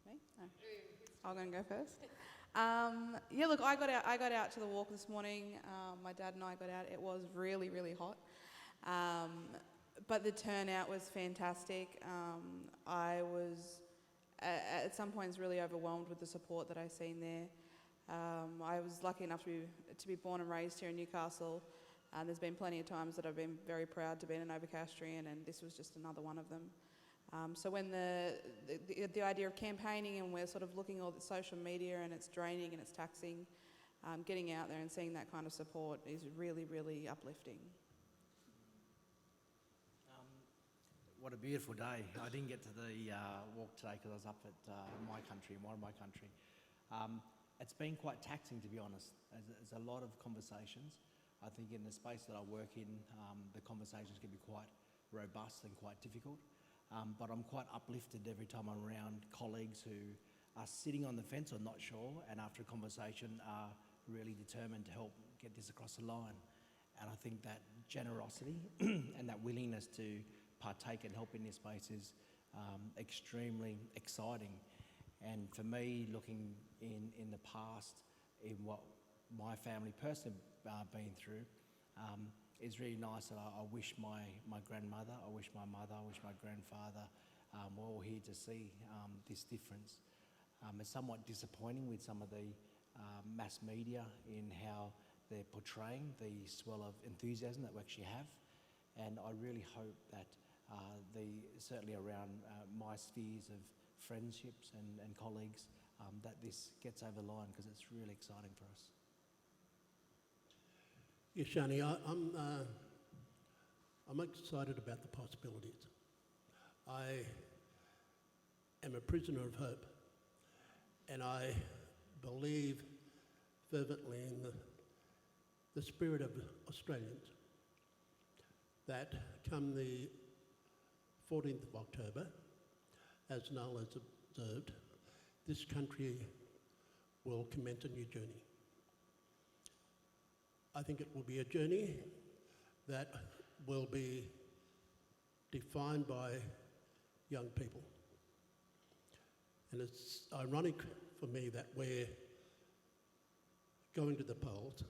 Me? No. I'm going to go first. Yeah, look, I got out to the walk this morning. My dad and I got out. It was really, really hot. but the turnout was fantastic. I was at some points really overwhelmed with the support that I seen there. I was lucky enough to be born and raised here in Newcastle. There's been plenty of times that I've been very proud to be an Overcastrian, and this was just another one of them. So when the idea of campaigning, and we're sort of looking at social media, and it's draining and it's taxing, getting out there and seeing that kind of support is really, really uplifting. What a beautiful day. I didn't get to the walk today because I was up at my country, one of my country. It's been quite taxing, to be honest. There's a lot of conversations. I think in the space that I work in, the conversations can be quite robust and quite difficult. But I'm quite uplifted every time I'm around colleagues who are sitting on the fence or not sure, and after a conversation are really determined to help get this across the line. And I think that generosity and that willingness to partake and help in this space is extremely exciting. And for me, looking in the past, in what my family personally been through, it's really nice that I wish my grandmother, I wish my mother, I wish my grandfather were all here to see this difference. It's somewhat disappointing with some of the mass media in how they're portraying the swell of enthusiasm that we actually have. And I really hope that certainly around my spheres of friendships and colleagues, that this gets over the line, because it's really exciting for us. Yes, Shani, I'm excited about the possibilities. I am a prisoner of hope, and I believe fervently in the spirit of Australians, that come the 14th of October, as Noel has observed, this country will commence a new journey. I think it will be a journey that will be defined by young people. And it's ironic for me that we're going to the polls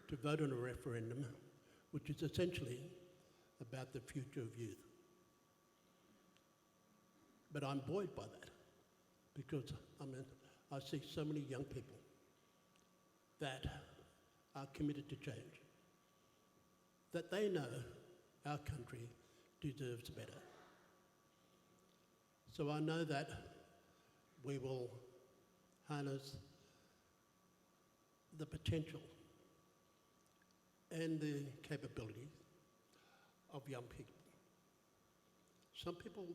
to vote on a referendum which is essentially about the future of youth. But I'm buoyed by that, because I see so many young people that are committed to change, that they know our country deserves better. So I know that we will harness the potential and the capabilities of young people. Some people,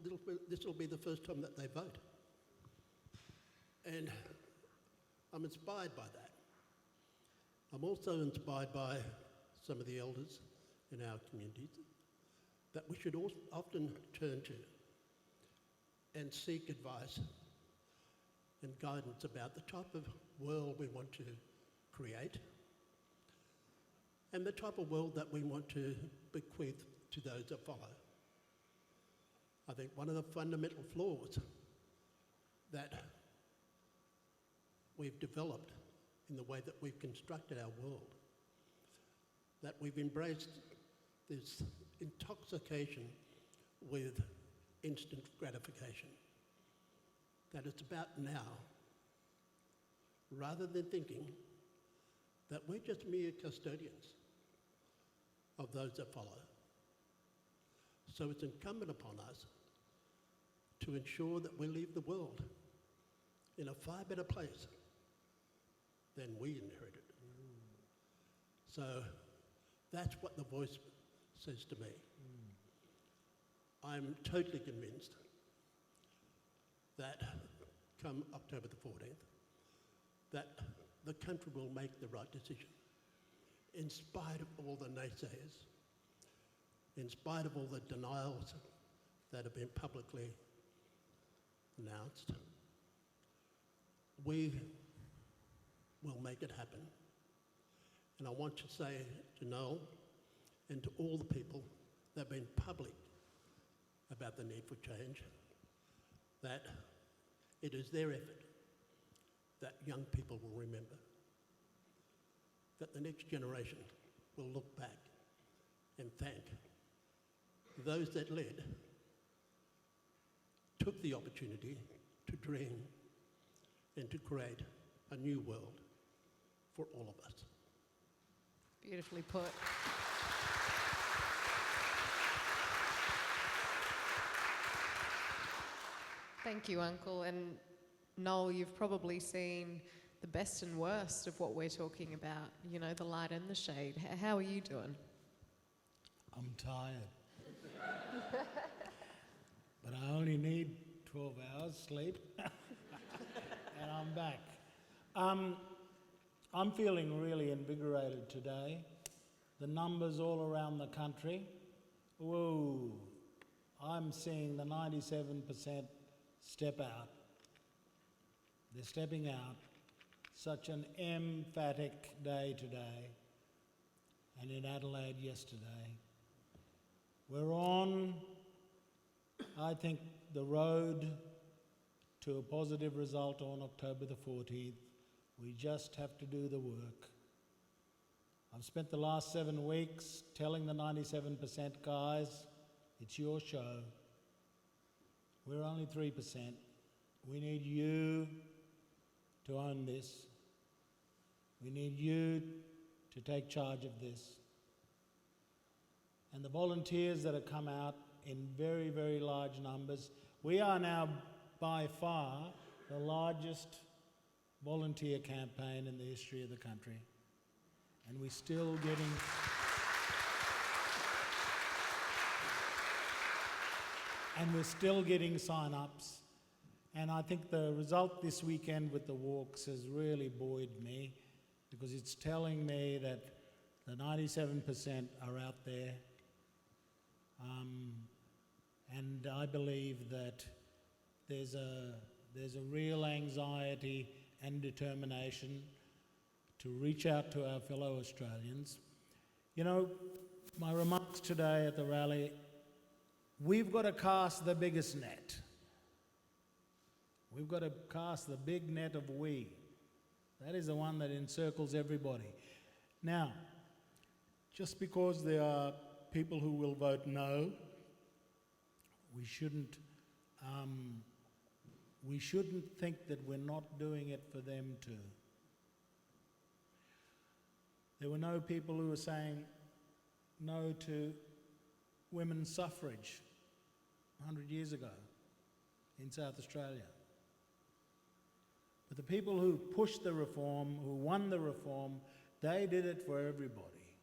this will be the first time that they vote. And I'm inspired by that. I'm also inspired by some of the elders in our communities that we should often turn to and seek advice and guidance about the type of world we want to create and the type of world that we want to bequeath to those that follow. I think one of the fundamental flaws that we've developed in the way that we've constructed our world, that we've embraced this intoxication with instant gratification, that it's about now, rather than thinking that we're just mere custodians of those that follow. So it's incumbent upon us to ensure that we leave the world in a far better place than we inherited. So that's what the voice says to me. I'm totally convinced that come October the 14th, that the country will make the right decision, in spite of all the naysayers, in spite of all the denials that have been publicly announced. We will make it happen. And I want to say to Noel and to all the people that have been public about the need for change, that it is their effort that young people will remember, that the next generation will look back and thank those that led took the opportunity to dream and to create a new world for all of us. Beautifully put. Thank you, Uncle. And Noel, you've probably seen the best and worst of what we're talking about, you know, the light and the shade. How are you doing? I'm tired. But I only need 12 hours sleep and I'm back. I'm feeling really invigorated today. The numbers all around the country, whoa, I'm seeing the 97% step out. They're stepping out. Such an emphatic day today, and in Adelaide yesterday. We're on, I think, the road to a positive result on October the 14th. We just have to do the work. I've spent the last 7 weeks telling the 97% guys, it's your show. We're only 3%. We need you to own this. We need you to take charge of this. And the volunteers that have come out in very, very large numbers, we are now by far the largest volunteer campaign in the history of the country. And we're still getting... and we're still getting sign-ups. And I think the result this weekend with the walks has really buoyed me, because it's telling me that the 97% are out there. And I believe that there's a real anxiety and determination to reach out to our fellow Australians. You know, my remarks today at the rally, we've got to cast the biggest net. We've got to cast the big net of we. That is the one that encircles everybody. Now, just because there are people who will vote no, we shouldn't think that we're not doing it for them too. There were no people who were saying no to women's suffrage 100 years ago in South Australia. But the people who pushed the reform, who won the reform, they did it for everybody,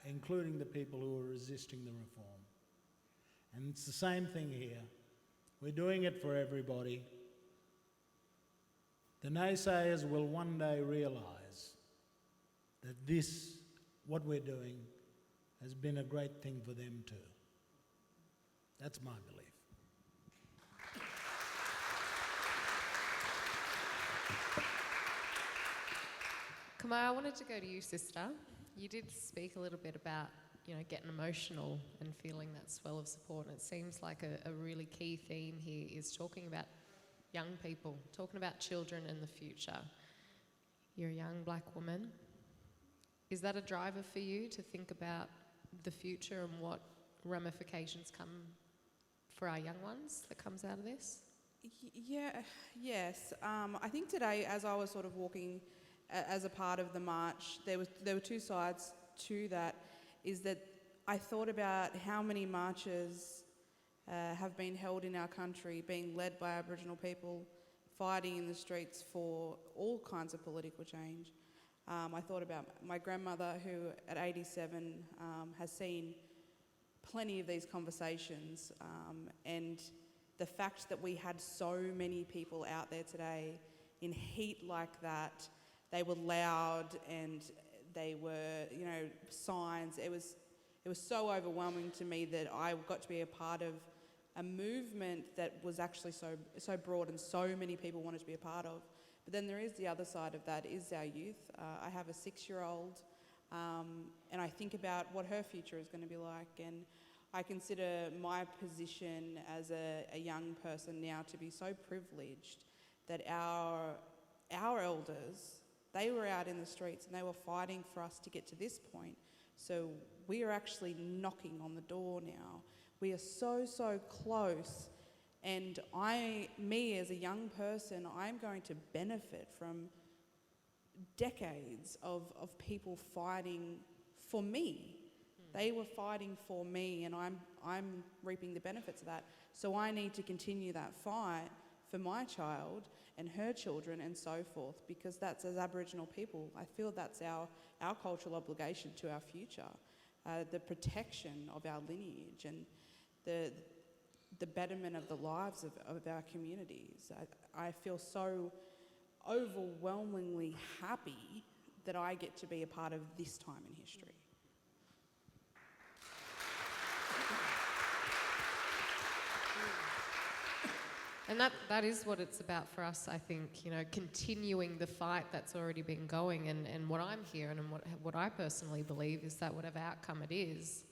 including the people who were resisting the reform. And it's the same thing here. We're doing it for everybody. The naysayers will one day realise that this, what we're doing, has been a great thing for them too. That's my belief. Kamai, I wanted to go to you, sister. You did speak a little bit about, you know, getting emotional and feeling that swell of support, and it seems like a really key theme here is talking about young people, talking about children and the future. You're a young black woman. Is that a driver for you to think about the future and what ramifications come for our young ones that comes out of this? Yes. I think today, as I was sort of walking as a part of the march, there were two sides to that. Is that I thought about how many marches have been held in our country, being led by Aboriginal people, fighting in the streets for all kinds of political change. I thought about my grandmother, who at 87 has seen plenty of these conversations, and the fact that we had so many people out there today in heat like that. They were loud and they were, you know, signs. It was so overwhelming to me that I got to be a part of a movement that was actually so broad and so many people wanted to be a part of. But then there is the other side of that, is our youth. I have a 6-year-old, and I think about what her future is going to be like, and I consider my position as a young person now to be so privileged that our elders, they were out in the streets and they were fighting for us to get to this point. So we are actually knocking on the door now. We are so, so close. And me as a young person, I'm going to benefit from decades of people fighting for me. They were fighting for me, and I'm reaping the benefits of that. So I need to continue that fight for my child and her children and so forth, because that's, as Aboriginal people, I feel that's our cultural obligation to our future, the protection of our lineage and the betterment of the lives of our communities. I feel so overwhelmingly happy that I get to be a part of this time in history. And that is what it's about for us, I think, continuing the fight that's already been going. And what I'm hearing and what I personally believe is that whatever outcome it is,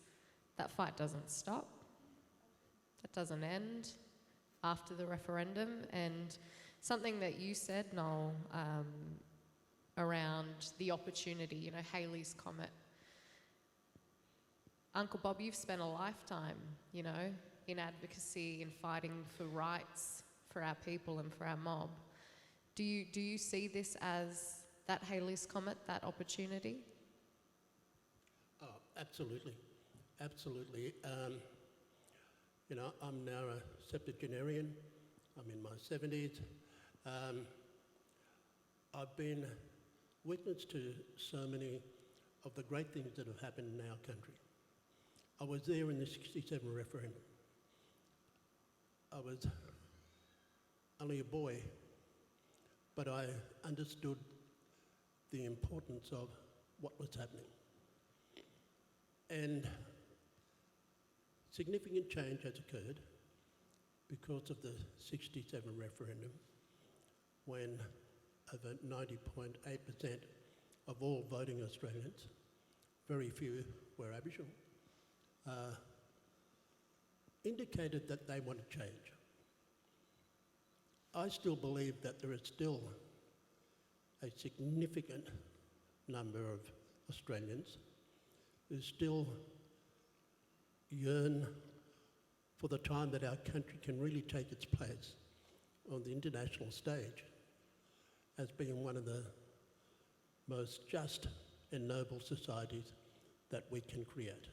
that fight doesn't stop. It doesn't end after the referendum. And something that you said, Noel, around the opportunity, Halley's Comet. Uncle Bob, you've spent a lifetime, in advocacy and fighting for rights for our people and for our mob. Do you see this as that Halley's Comet, that opportunity? Oh, absolutely. Absolutely. I'm now a septuagenarian. I'm in my 70s. I've been witness to so many of the great things that have happened in our country. I was there in the 67 referendum. I was only a boy, but I understood the importance of what was happening. And significant change has occurred because of the 67 referendum, when over 90.8% of all voting Australians, very few were Aboriginal, indicated that they want to change. I still believe that there is still a significant number of Australians who still yearn for the time that our country can really take its place on the international stage as being one of the most just and noble societies that we can create.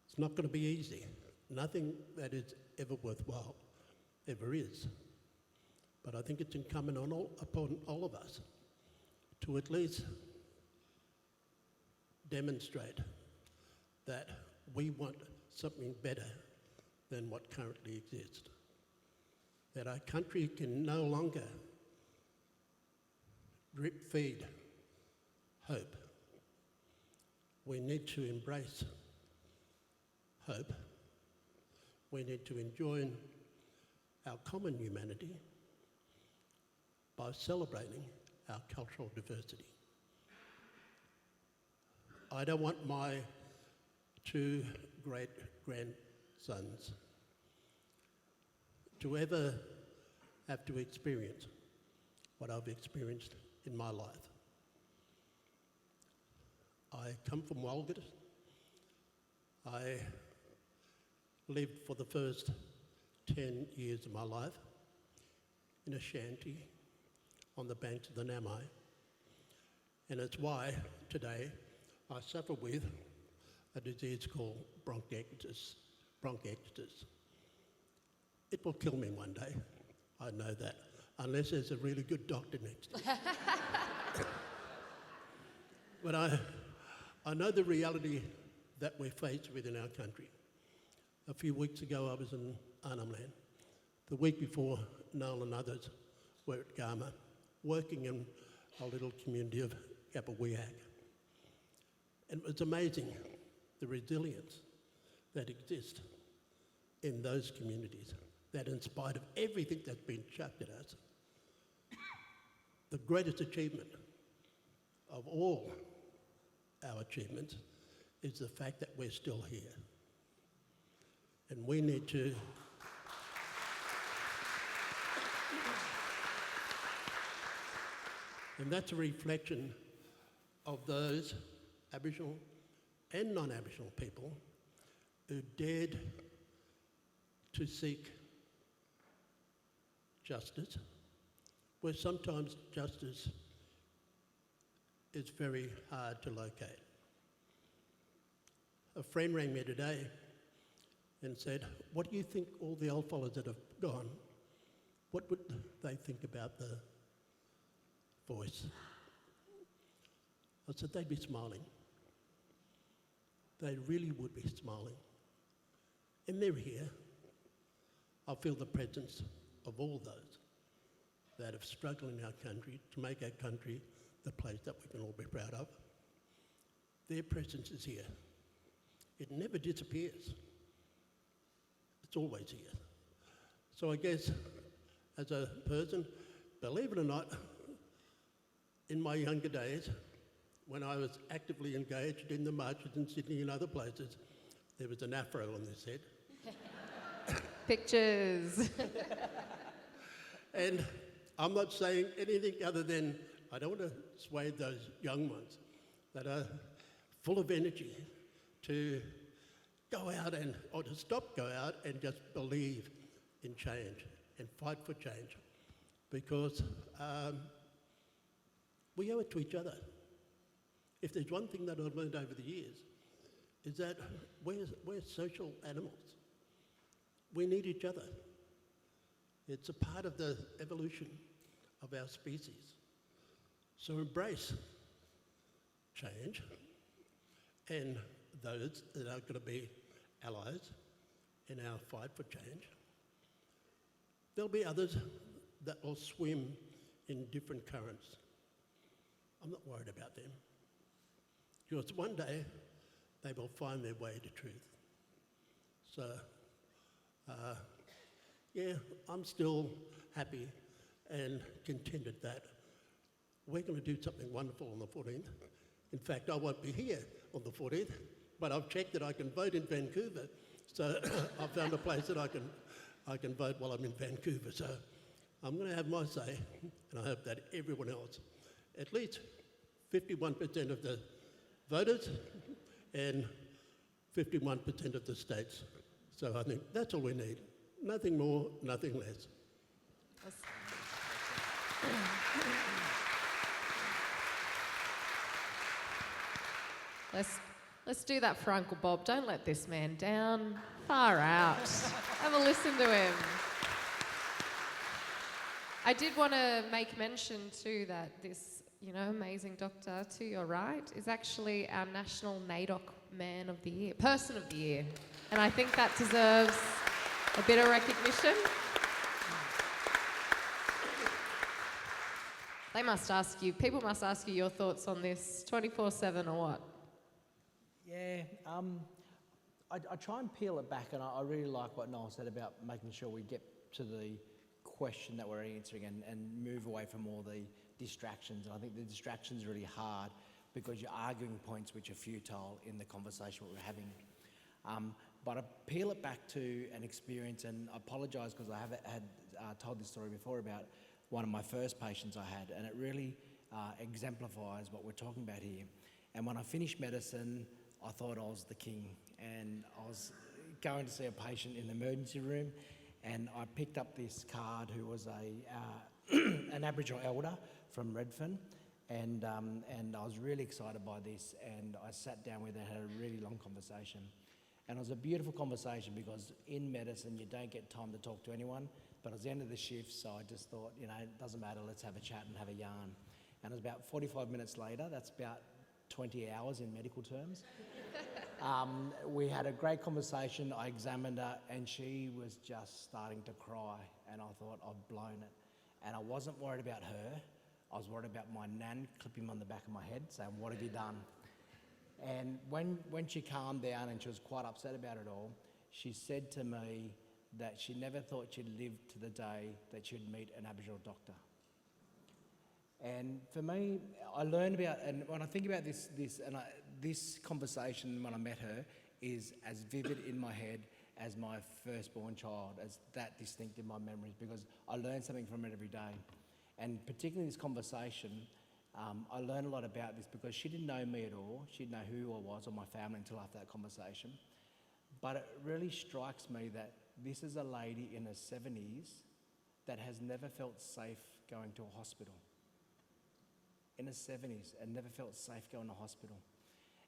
It's not going to be easy. Nothing that is ever worthwhile ever is. But I think it's incumbent upon all of us to at least demonstrate that we want something better than what currently exists. That our country can no longer drip feed hope. We need to embrace hope. We need to enjoy our common humanity by celebrating our cultural diversity. I don't want my two great-grandsons to ever have to experience what I've experienced in my life. I come from Walgett. I lived for the first 10 years of my life in a shanty on the banks of the Namai. And it's why today I suffer with a disease called bronchiectasis. It will kill me one day, I know that, unless there's a really good doctor next to me. But I know the reality that we're faced with in our country. A few weeks ago I was in Arnhem Land. The week before, Noel and others were at Gama, working in a little community of Kappawiak. And it was amazing, the resilience that exists in those communities, that in spite of everything that's been chucked at us, the greatest achievement of all our achievements is the fact that we're still here. And we need to and that's a reflection of those Aboriginal and non-Aboriginal people who dared to seek justice, where sometimes justice is very hard to locate. A friend rang me today and said, "What do you think all the old fellas that have gone, what would they think about the voice?" I said, "They'd be smiling. They really would be smiling. And they're here. I feel the presence of all those that have struggled in our country to make our country the place that we can all be proud of. Their presence is here. It never disappears. It's always here." So I guess as a person, believe it or not, in my younger days, when I was actively engaged in the marches in Sydney and other places, there was an afro on this head. Pictures. And I'm not saying anything other than I don't want to sway those young ones that are full of energy to go out or to go out and just believe in change and fight for change, because we owe it to each other. If there's one thing that I've learned over the years, is that we're social animals. We need each other. It's a part of the evolution of our species. So embrace change and those that are going to be allies in our fight for change. There'll be others that will swim in different currents. I'm not worried about them, because one day they will find their way to truth. So, yeah, I'm still happy and contented that we're going to do something wonderful on the 14th. In fact, I won't be here on the 14th, but I've checked that I can vote in Vancouver. So I found a place that I can vote while I'm in Vancouver. So I'm going to have my say, and I hope that everyone else, at least 51% of the voters and 51% of the states. So I think that's all we need. Nothing more, nothing less. Let's do that for Uncle Bob. Don't let this man down. Far out. Have a listen to him. I did want to make mention too that this, amazing doctor to your right is actually our National NAIDOC Man of the Year, Person of the Year. And I think that deserves a bit of recognition. People must ask you your thoughts on this 24/7 or what? Yeah, I try and peel it back, and I really like what Noel said about making sure we get to the question that we're answering and move away from all the distractions. And I think the distractions are really hard because you're arguing points which are futile in the conversation we're having. But I peel it back to an experience, and I apologise because I have had told this story before about one of my first patients I had, and it really exemplifies what we're talking about here. And when I finished medicine, I thought I was the king, and I was going to see a patient in the emergency room, and I picked up this card who was an Aboriginal elder from Redfern, and I was really excited by this, and I sat down with her and had a really long conversation. And it was a beautiful conversation because in medicine you don't get time to talk to anyone, but it was the end of the shift, so I just thought, it doesn't matter, let's have a chat and have a yarn. And it was about 45 minutes later, that's about 20 hours in medical terms. We had a great conversation, I examined her, and she was just starting to cry, and I thought, I've blown it. And I wasn't worried about her, I was worried about my nan clipping on the back of my head saying, what have you done? And when she calmed down and she was quite upset about it all, she said to me that she never thought she'd live to the day that she'd meet an Aboriginal doctor. And for me, I learned about, and when I think about this conversation when I met her is as vivid in my head as my firstborn child, as that distinct in my memories, because I learn something from it every day. And particularly this conversation, I learned a lot about this because she didn't know me at all. She didn't know who I was or my family until after that conversation. But it really strikes me that this is a lady in her 70s that has never felt safe going to a hospital. In her 70s and never felt safe going to hospital.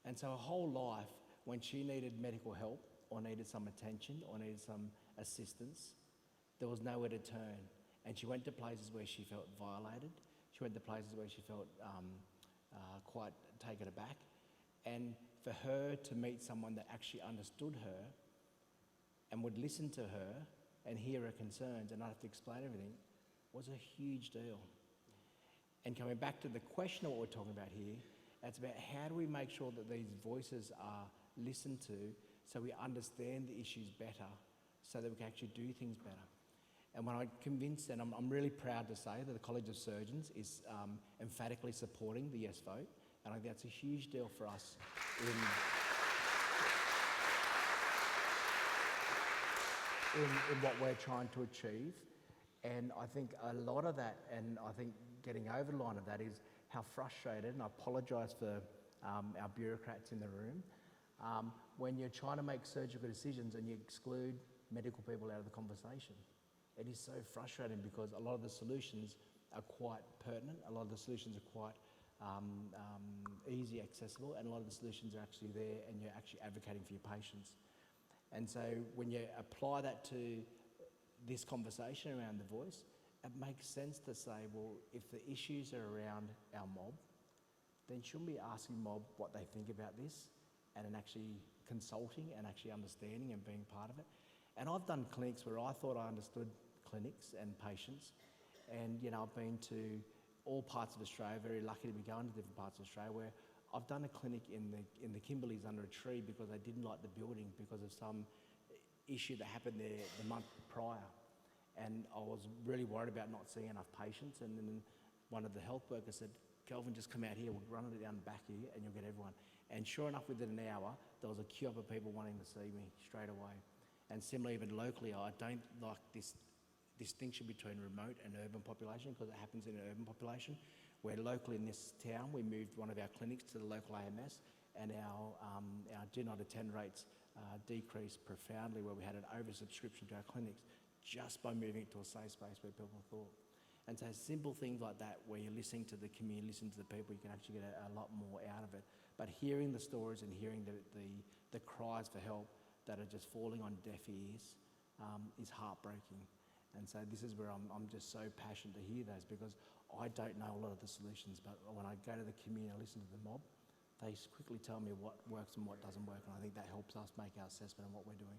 And so her whole life, when she needed medical help or needed some attention or needed some assistance, there was nowhere to turn. And she went to places where she felt violated. She went to places where she felt quite taken aback. And for her to meet someone that actually understood her and would listen to her and hear her concerns and not have to explain everything was a huge deal. And coming back to the question of what we're talking about here, it's about how do we make sure that these voices are listened to so we understand the issues better so that we can actually do things better. And when I'm convinced, and I'm really proud to say that the College of Surgeons is emphatically supporting the yes vote, and I think that's a huge deal for us in what we're trying to achieve. And I think a lot of that, and I think getting over the line of that, is how frustrated, and I apologise for our bureaucrats in the room, when you're trying to make surgical decisions and you exclude medical people out of the conversation. It is so frustrating because a lot of the solutions are quite pertinent, a lot of the solutions are quite easy accessible, and a lot of the solutions are actually there and you're actually advocating for your patients. And so when you apply that to this conversation around the voice, it makes sense to say, well, if the issues are around our mob, then shouldn't we be asking mob what they think about this and then actually consulting and actually understanding and being part of it? And I've done clinics where I thought I understood clinics and patients, and I've been to all parts of Australia, very lucky to be going to different parts of Australia, where I've done a clinic in the Kimberleys under a tree because they didn't like the building because of some issue that happened there the month prior. And I was really worried about not seeing enough patients, and then one of the health workers said, Kelvin, just come out here, we'll run it down the back here and you'll get everyone. And sure enough, within an hour, there was a queue up of people wanting to see me straight away. And similarly, even locally, I don't like this distinction between remote and urban population because it happens in an urban population, where locally in this town, we moved one of our clinics to the local AMS, and our do not attend rates decreased profoundly, where we had an oversubscription to our clinics just by moving it to a safe space where people thought. And so simple things like that, where you're listening to the community, listening to the people, you can actually get a lot more out of it. But hearing the stories and hearing the cries for help that are just falling on deaf ears is heartbreaking. And so this is where I'm just so passionate to hear those, because I don't know a lot of the solutions, but when I go to the community and listen to the mob, they quickly tell me what works and what doesn't work, and I think that helps us make our assessment of what we're doing.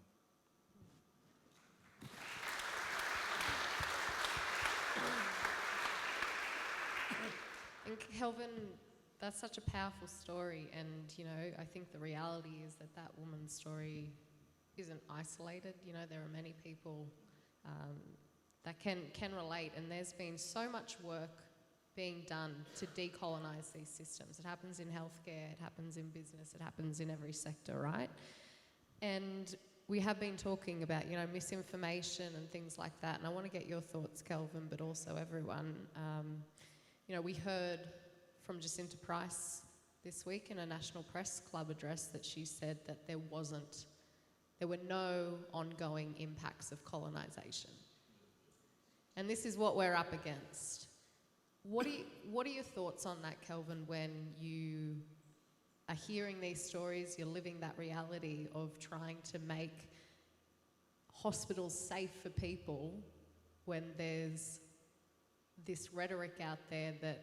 And Kelvin, that's such a powerful story, and I think the reality is that woman's story isn't isolated. There are many people that can relate, and there's been so much work being done to decolonise these systems. It happens in healthcare, it happens in business, it happens in every sector, right? And we have been talking about, misinformation and things like that, and I want to get your thoughts, Kelvin, but also everyone. We heard from Jacinta Price this week in a National Press Club address that she said that there were no ongoing impacts of colonisation. And this is what we're up against. What are your thoughts on that, Kelvin, when you are hearing these stories, you're living that reality of trying to make hospitals safe for people when there's this rhetoric out there that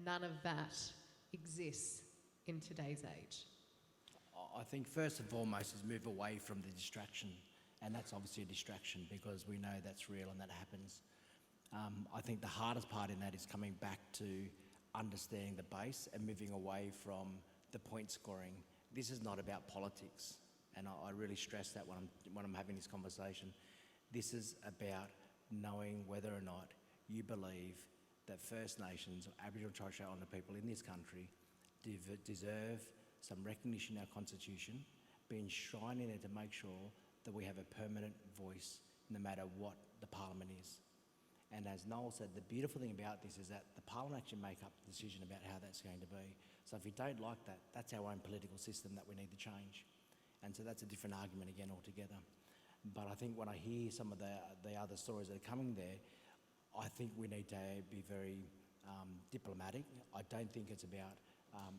none of that exists in today's age? I think first and foremost is move away from the distraction, and that's obviously a distraction because we know that's real and that happens. I think the hardest part in that is coming back to understanding the base and moving away from the point scoring. This is not about politics, and I really stress that when I'm having this conversation. This is about knowing whether or not you believe that First Nations or Aboriginal and Torres Strait Islander people in this country deserve some recognition in our constitution, be enshrined in it to make sure that we have a permanent voice no matter what the parliament is. And as Noel said, the beautiful thing about this is that the Parliament actually make up the decision about how that's going to be. So if we don't like that, that's our own political system that we need to change. And so that's a different argument again altogether. But I think when I hear some of the other stories that are coming there, I think we need to be very diplomatic. I don't think it's about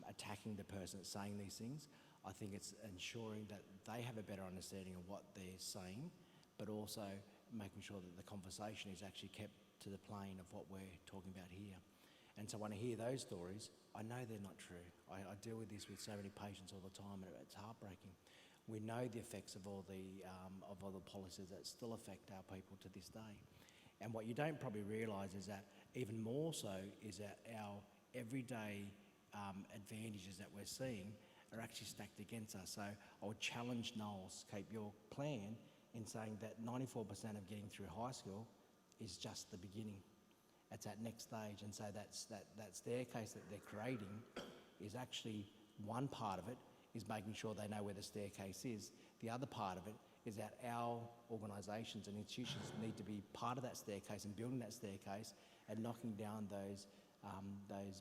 attacking the person that's saying these things. I think it's ensuring that they have a better understanding of what they're saying, but also making sure that the conversation is actually kept to the plane of what we're talking about here. And so when I hear those stories, I know they're not true. I deal with this with so many patients all the time, and it's heartbreaking. We know the effects of all the policies that still affect our people to this day. And what you don't probably realise is that even more so is that our everyday advantages that we're seeing are actually stacked against us. So I would challenge Noel to keep your plan in saying that 94% of getting through high school is just the beginning. It's that next stage, and so that staircase that they're creating is actually one part of it is making sure they know where the staircase is. The other part of it is that our organisations and institutions need to be part of that staircase and building that staircase and knocking down those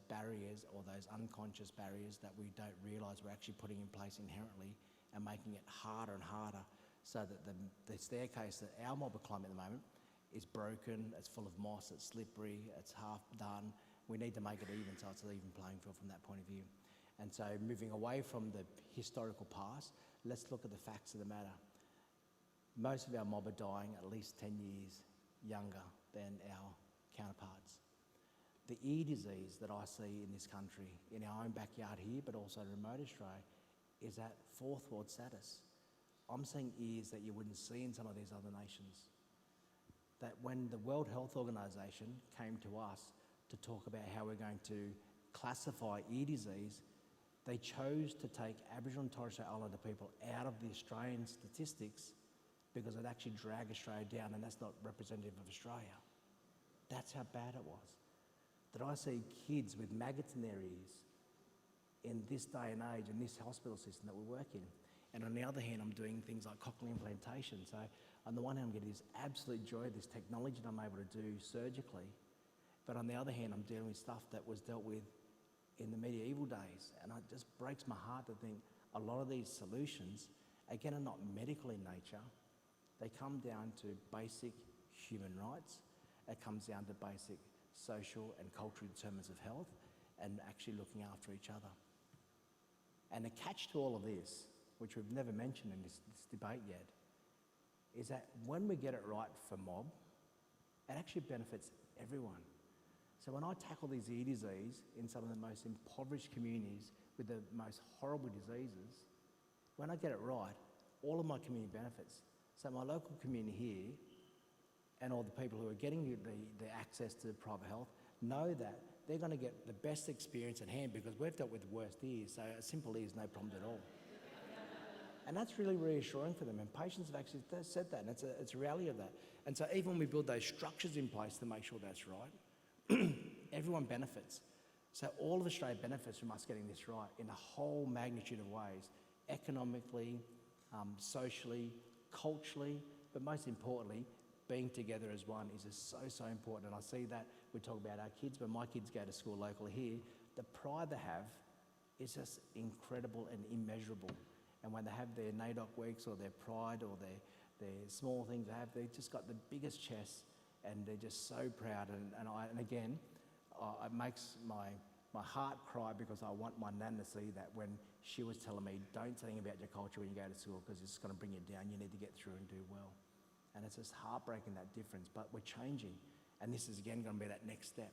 barriers or those unconscious barriers that we don't realise we're actually putting in place inherently, and making it harder and harder so that the staircase that our mob are climbing at the moment is broken, it's full of moss, it's slippery, it's half done. We need to make it even so it's an even playing field from that point of view. And so moving away from the historical past, let's look at the facts of the matter. Most of our mob are dying at least 10 years younger than our counterparts. The ear disease that I see in this country, in our own backyard here, but also remote Australia, is at fourth world status. I'm seeing ears that you wouldn't see in some of these other nations. That when the World Health Organization came to us to talk about how we're going to classify ear disease, they chose to take Aboriginal and Torres Strait Islander people out of the Australian statistics because it actually dragged Australia down, and that's not representative of Australia. That's how bad it was. That I see kids with maggots in their ears in this day and age, in this hospital system that we work in. And on the other hand, I'm doing things like cochlear implantation. So on the one hand, I'm getting this absolute joy of this technology that I'm able to do surgically. But on the other hand, I'm dealing with stuff that was dealt with in the medieval days. And it just breaks my heart to think a lot of these solutions, again, are not medical in nature. They come down to basic human rights. It comes down to basic social and cultural determinants of health and actually looking after each other. And the catch to all of this, which we've never mentioned in this debate yet, is that when we get it right for mob, it actually benefits everyone. So when I tackle these ear disease in some of the most impoverished communities with the most horrible diseases, when I get it right, all of my community benefits. So my local community here and all the people who are getting the access to private health know that they're going to get the best experience at hand because we've dealt with the worst ears, so a simple ear is no problem at all. And that's really reassuring for them, and patients have actually said that, and it's a reality of that. And so even when we build those structures in place to make sure that's right, everyone benefits. So all of Australia benefits from us getting this right in a whole magnitude of ways, economically, socially, culturally, but most importantly, being together as one is just so important. And I see that we talk about our kids, when my kids go to school locally here, the pride they have is just incredible and immeasurable. And when they have their NAIDOC weeks or their pride or their small things they have, they've just got the biggest chests and they're just so proud. And again, it makes my heart cry because I want my nan to see that when she was telling me, don't say anything about your culture when you go to school because it's going to bring you down. You need to get through and do well. And it's just heartbreaking, that difference, but we're changing. And this is again going to be that next step.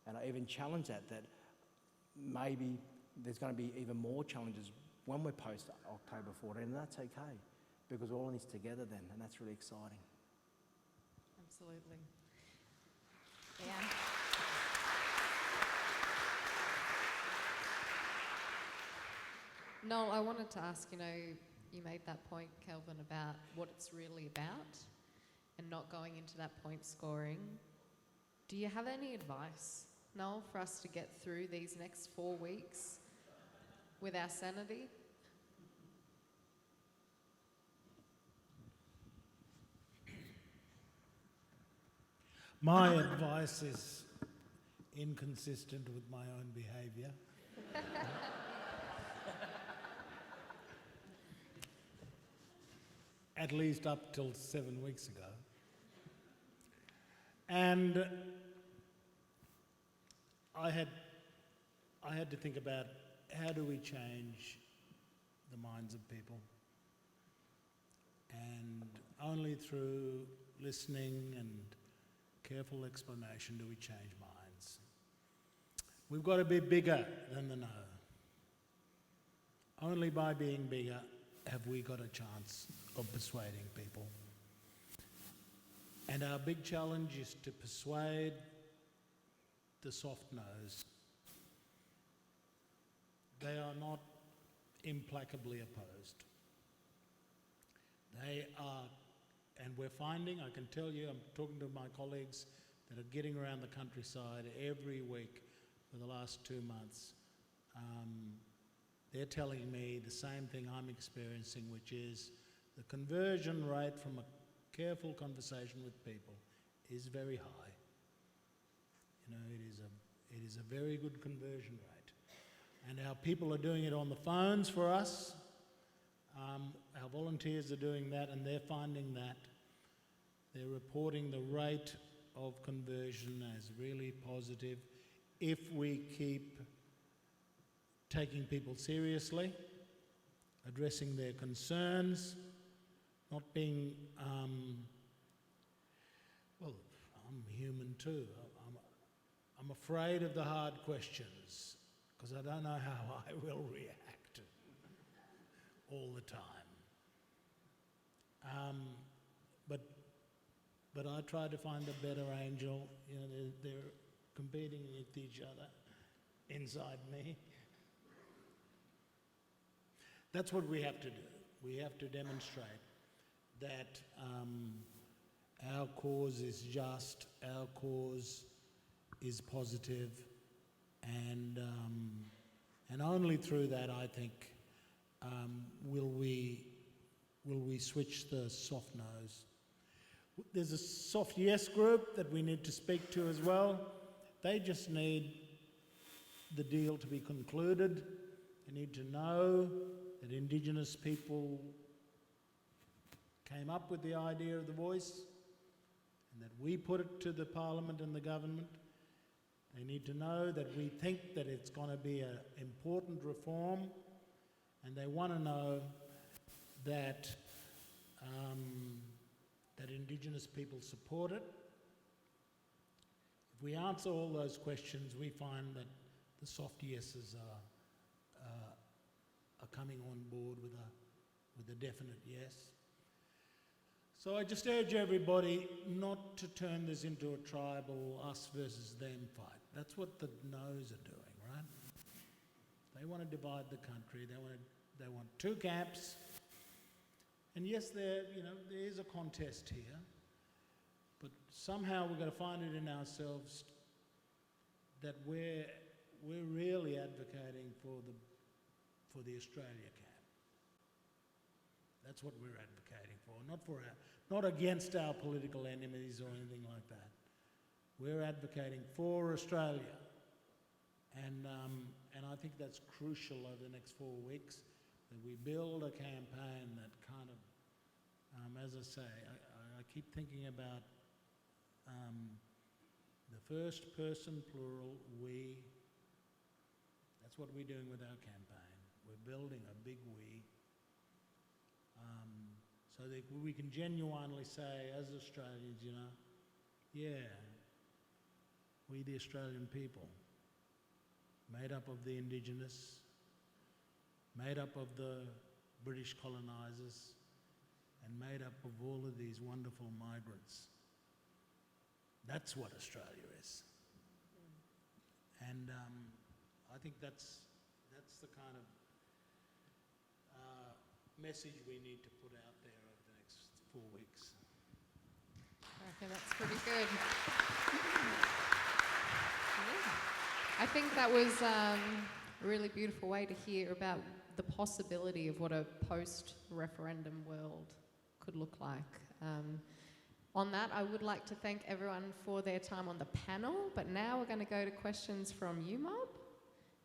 And I even challenge that maybe there's going to be even more challenges when we're post October 14, and that's okay, because we're all in this together then, and that's really exciting. Absolutely. Yeah. Noel, I wanted to ask, you made that point, Kelvin, about what it's really about and not going into that point scoring. Do you have any advice, Noel, for us to get through these next 4 weeks with our sanity? My advice is inconsistent with my own behaviour. At least up till 7 weeks ago. And I had to think about how do we change the minds of people. And only through listening and careful explanation do we change minds. We've got to be bigger than the no. Only by being bigger have we got a chance of persuading people. And our big challenge is to persuade the soft no's. They are not implacably opposed. They are, and we're finding, I can tell you, I'm talking to my colleagues that are getting around the countryside every week for the last 2 months. They're telling me the same thing I'm experiencing, which is the conversion rate from a careful conversation with people is very high. You know, it is a very good conversion rate. And our people are doing it on the phones for us. Our volunteers are doing that, and they're finding that. They're reporting the rate of conversion as really positive if we keep taking people seriously, addressing their concerns, not being, well, I'm human too. I'm afraid of the hard questions because I don't know how I will react all the time. But I try to find a better angel. You know, they're competing with each other inside me. That's what we have to do. We have to demonstrate that our cause is just, our cause is positive, and only through that, I think, will we switch the soft nose. There's a soft yes group that we need to speak to as well. They just need the deal to be concluded. They need to know that Indigenous people came up with the idea of the voice and that we put it to the Parliament and the government. They need to know that we think that it's going to be an important reform, and they want to know that that Indigenous people support it. If we answer all those questions, we find that the soft yeses are coming on board with a definite yes. So I just urge everybody not to turn this into a tribal us versus them fight. That's what the no's are doing, right? They want to divide the country. They want two camps. And yes, there is a contest here, but somehow we've got to find it in ourselves that we're really advocating for the Australia camp. That's what we're advocating for, not against our political enemies or anything like that. We're advocating for Australia, and I think that's crucial over the next 4 weeks, that we build a campaign that kind of, as I say, I keep thinking about the first person plural, we. That's what we're doing with our campaign. We're building a big we, so that we can genuinely say, as Australians, yeah, we the Australian people, made up of the Indigenous, made up of the British colonisers, and made up of all of these wonderful migrants. That's what Australia is. And I think that's the kind of message we need to put out there over the next 4 weeks. I reckon that's pretty good. I think that was a really beautiful way to hear about the possibility of what a post-referendum world could look like. On that, I would like to thank everyone for their time on the panel, but now we're going to go to questions from you, Mob.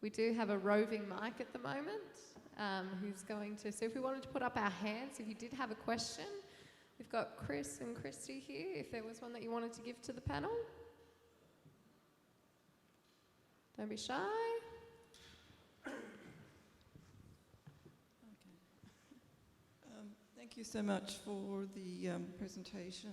We do have a roving mic at the moment, who's going to, so if we wanted to put up our hands, if you did have a question, we've got Chris and Christy here, if there was one that you wanted to give to the panel. Don't be shy. Thank you so much for the presentation.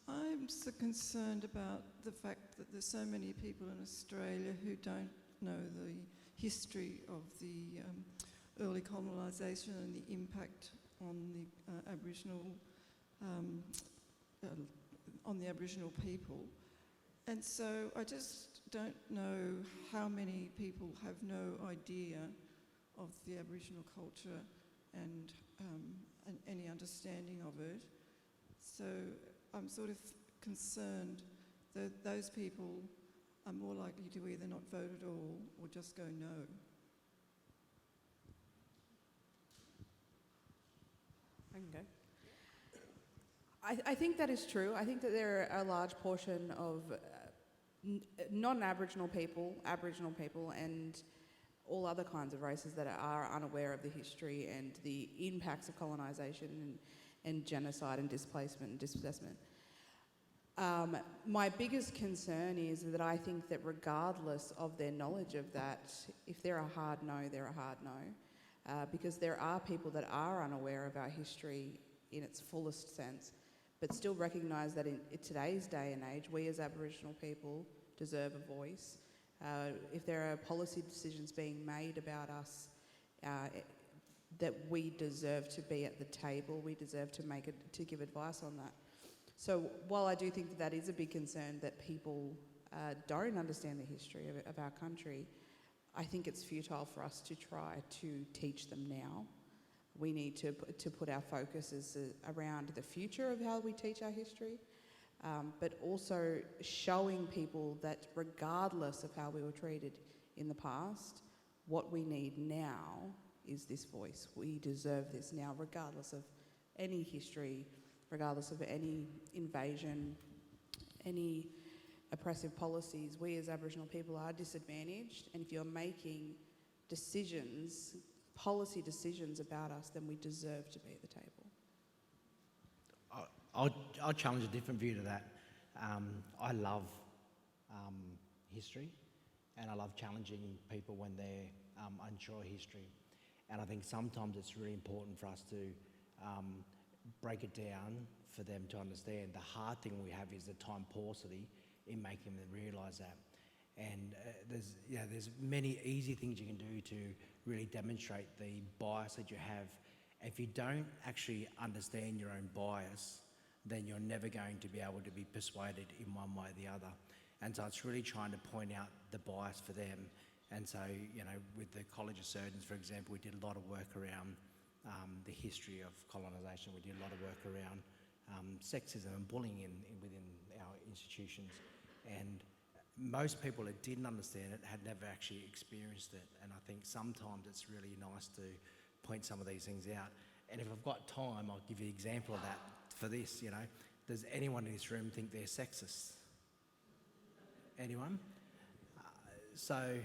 I'm so concerned about the fact that there's so many people in Australia who don't know the history of the early colonisation and the impact on the Aboriginal people. And so I just don't know how many people have no idea of the Aboriginal culture and any understanding of it. So I'm sort of concerned that those people are more likely to either not vote at all or just go no. I can go. I think that is true. I think that there are a large portion of non-Aboriginal people, Aboriginal people, and all other kinds of races that are unaware of the history and the impacts of colonisation and genocide and displacement and dispossessment. My biggest concern is that I think that regardless of their knowledge of that, if they're a hard no, they're a hard no. Because there are people that are unaware of our history in its fullest sense, but still recognise that in today's day and age, we as Aboriginal people deserve a voice. If there are policy decisions being made about us, that we deserve to be at the table, we deserve to give advice on that. So while I do think that is a big concern that people don't understand the history of our country, I think it's futile for us to try to teach them now. We need to put our focuses around the future of how we teach our history, but also showing people that regardless of how we were treated in the past, what we need now is this voice. We deserve this now, regardless of any history, regardless of any invasion, any oppressive policies. We as Aboriginal people are disadvantaged, and if you're making decisions, policy decisions about us, then we deserve to be at the table. I'll challenge a different view to that. I love history, and I love challenging people when they're unsure of history. And I think sometimes it's really important for us to break it down for them to understand. The hard thing we have is the time paucity in making them realise that. And there's many easy things you can do to really demonstrate the bias that you have. If you don't actually understand your own bias, then you're never going to be able to be persuaded in one way or the other. And so it's really trying to point out the bias for them. And so, with the College of Surgeons, for example, we did a lot of work around the history of colonisation. We did a lot of work around sexism and bullying within our institutions. And most people that didn't understand it had never actually experienced it. And I think sometimes it's really nice to point some of these things out. And if I've got time, I'll give you an example of that for this. Does anyone in this room think they're sexist? Anyone? So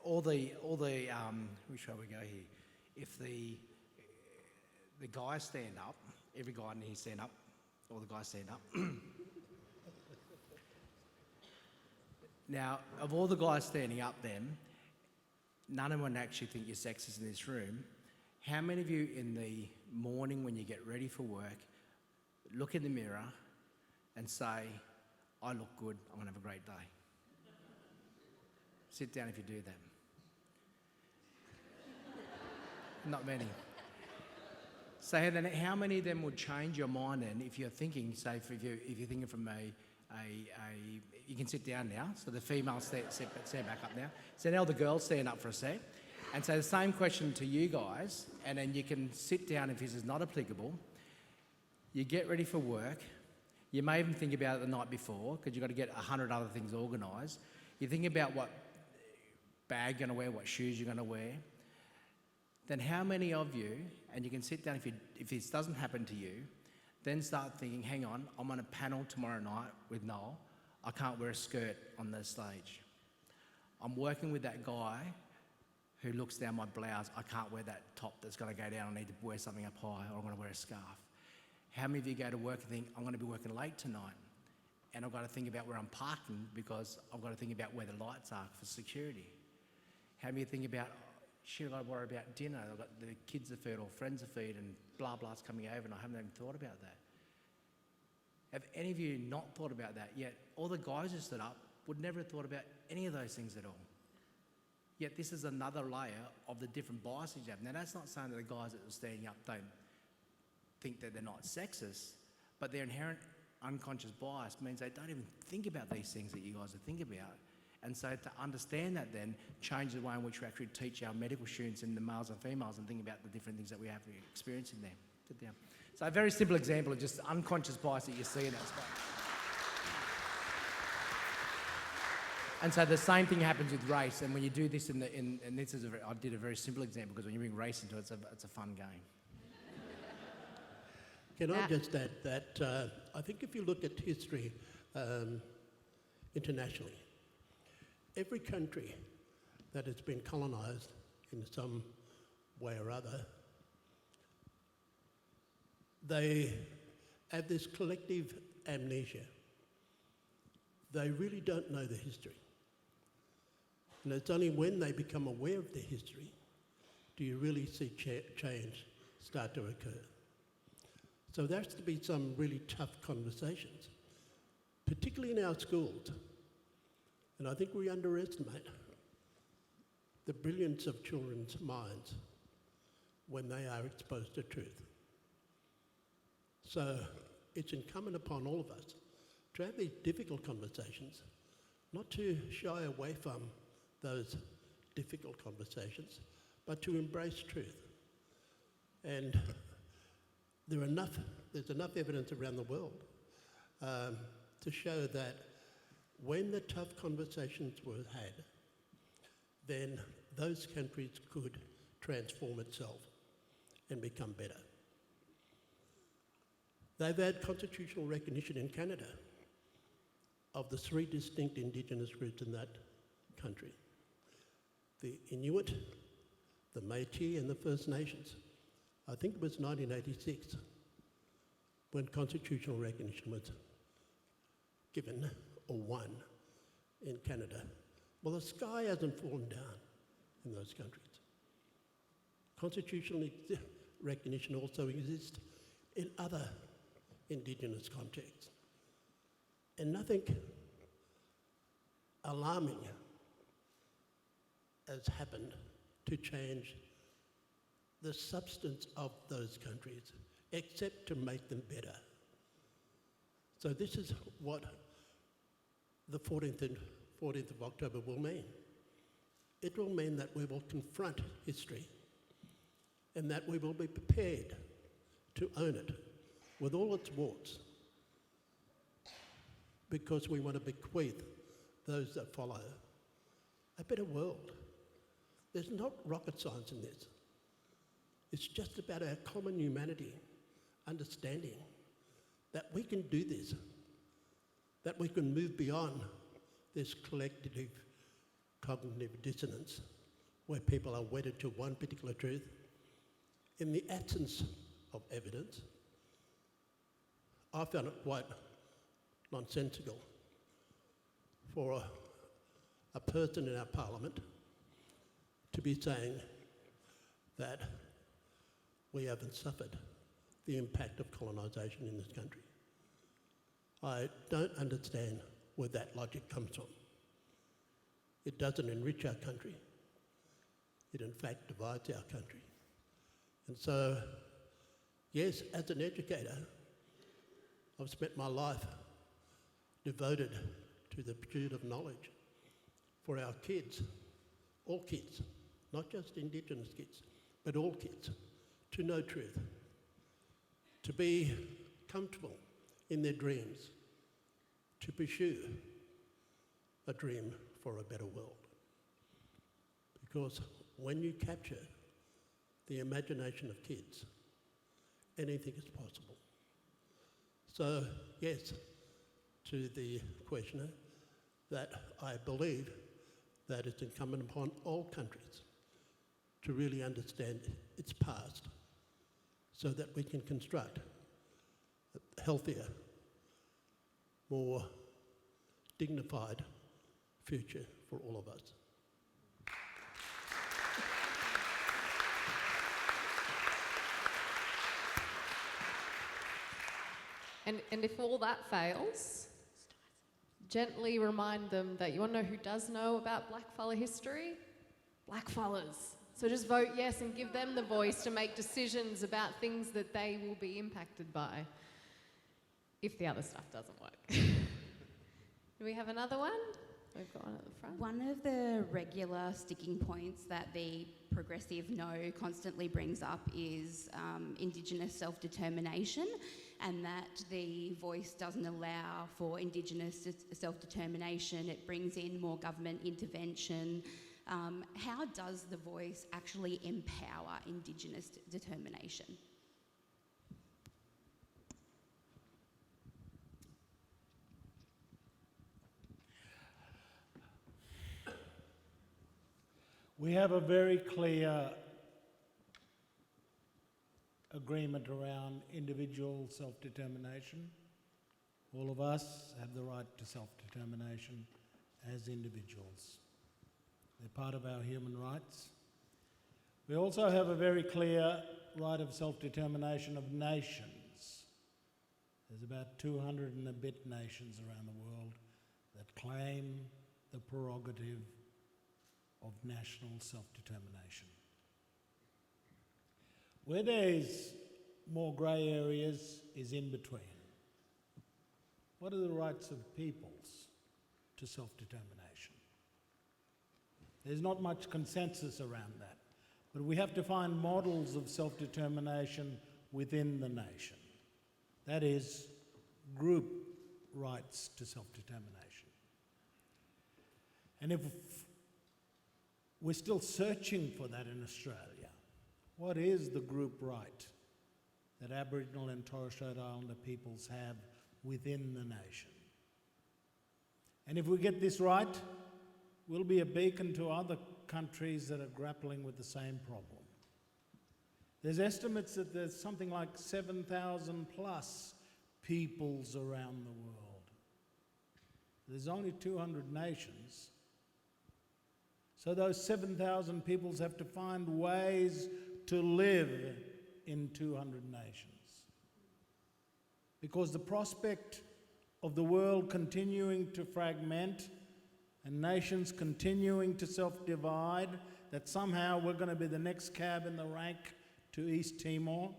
all the which way we go here? If the guys stand up, every guy in here stand up, all the guys stand up. Now, of all the guys standing up then, none of them actually think you're sexist in this room. How many of you in the morning when you get ready for work, look in the mirror and say, I look good, I'm going to have a great day? Sit down if you do that. Not many. So then how many of them would change your mind then if you're thinking, say, if you're thinking from you can sit down now, so the females stand back up now. So now the girls stand up for a sec. And so the same question to you guys, and then you can sit down if this is not applicable. You get ready for work. You may even think about it the night before, because you've got to get 100 other things organised. You think about what bag you're going to wear, what shoes you're going to wear. Then how many of you, and you can sit down if this doesn't happen to you, then start thinking, hang on, I'm on a panel tomorrow night with Noel. I can't wear a skirt on the stage. I'm working with that guy who looks down my blouse. I can't wear that top that's going to go down. I need to wear something up high, or I'm going to wear a scarf. How many of you go to work and think, I'm going to be working late tonight, and I've got to think about where I'm parking because I've got to think about where the lights are for security? How many of you think about, shit, I've got to worry about dinner, I've got the kids to feed or friends to feed and blah, blah's coming over, and I haven't even thought about that? Have any of you not thought about that yet? All the guys who stood up would never have thought about any of those things at all. Yet this is another layer of the different biases you have. Now, that's not saying that the guys that are standing up don't think that they're not sexist, but their inherent unconscious bias means they don't even think about these things that you guys are thinking about. And so to understand that then changes the way in which we actually teach our medical students and the males and females and think about the different things that we have to experience in them. Sit down. So a very simple example of just unconscious bias that you see in that space. And so the same thing happens with race, and when you do this and this is I did a very simple example because when you bring race into it, it's a fun game. Can I just add that I think if you look at history internationally, every country that has been colonised in some way or other, they have this collective amnesia. They really don't know the history. And it's only when they become aware of the history do you really see change start to occur. So there has to be some really tough conversations, particularly in our schools. And I think we underestimate the brilliance of children's minds when they are exposed to truth. So it's incumbent upon all of us to have these difficult conversations, not to shy away from those difficult conversations, but to embrace truth. And there's enough evidence around the world to show that when the tough conversations were had, then those countries could transform itself and become better. They've had constitutional recognition in Canada of the 3 distinct Indigenous groups in that country: the Inuit, the Métis and the First Nations. I think it was 1986 when constitutional recognition was given or won in Canada. Well, the sky hasn't fallen down in those countries. Constitutional recognition also exists in other Indigenous contexts. And nothing alarming has happened to change the substance of those countries, except to make them better. So this is what the 14th of October will mean. It will mean that we will confront history and that we will be prepared to own it with all its warts, because we want to bequeath those that follow a better world. There's not rocket science in this. It's just about our common humanity, understanding that we can do this, that we can move beyond this collective cognitive dissonance where people are wedded to one particular truth in the absence of evidence. I found it quite nonsensical for a person in our parliament to be saying that we haven't suffered the impact of colonisation in this country. I don't understand where that logic comes from. It doesn't enrich our country. It in fact divides our country. And so, yes, as an educator, I've spent my life devoted to the pursuit of knowledge for our kids, all kids, not just Indigenous kids, but all kids, to know truth, to be comfortable in their dreams, to pursue a dream for a better world. Because when you capture the imagination of kids, anything is possible. So, yes, to the questioner, that I believe that it's incumbent upon all countries to really understand its past so that we can construct a healthier, more dignified future for all of us. And if all that fails, gently remind them that you want to know who does know about blackfella history? Blackfellas. So just vote yes and give them the voice to make decisions about things that they will be impacted by, if the other stuff doesn't work. Do we have another one? We've got one at the front. One of the regular sticking points that the progressive no constantly brings up is Indigenous self-determination, and that the voice doesn't allow for Indigenous self-determination. It brings in more government intervention. How does the voice actually empower Indigenous determination? We have a very clear agreement around individual self-determination. All of us have the right to self-determination as individuals. They're part of our human rights. We also have a very clear right of self-determination of nations. There's about 200 and a bit nations around the world that claim the prerogative of national self-determination. Where there's more grey areas is in between. What are the rights of peoples to self-determination? There's not much consensus around that, but we have to find models of self-determination within the nation. That is, group rights to self-determination. And if we're still searching for that in Australia, what is the group right that Aboriginal and Torres Strait Islander peoples have within the nation? And if we get this right, we'll be a beacon to other countries that are grappling with the same problem. There's estimates that there's something like 7,000 plus peoples around the world. There's only 200 nations. So those 7,000 peoples have to find ways to live in 200 nations. Because the prospect of the world continuing to fragment and nations continuing to self-divide, that somehow we're going to be the next cab in the rank to East Timor,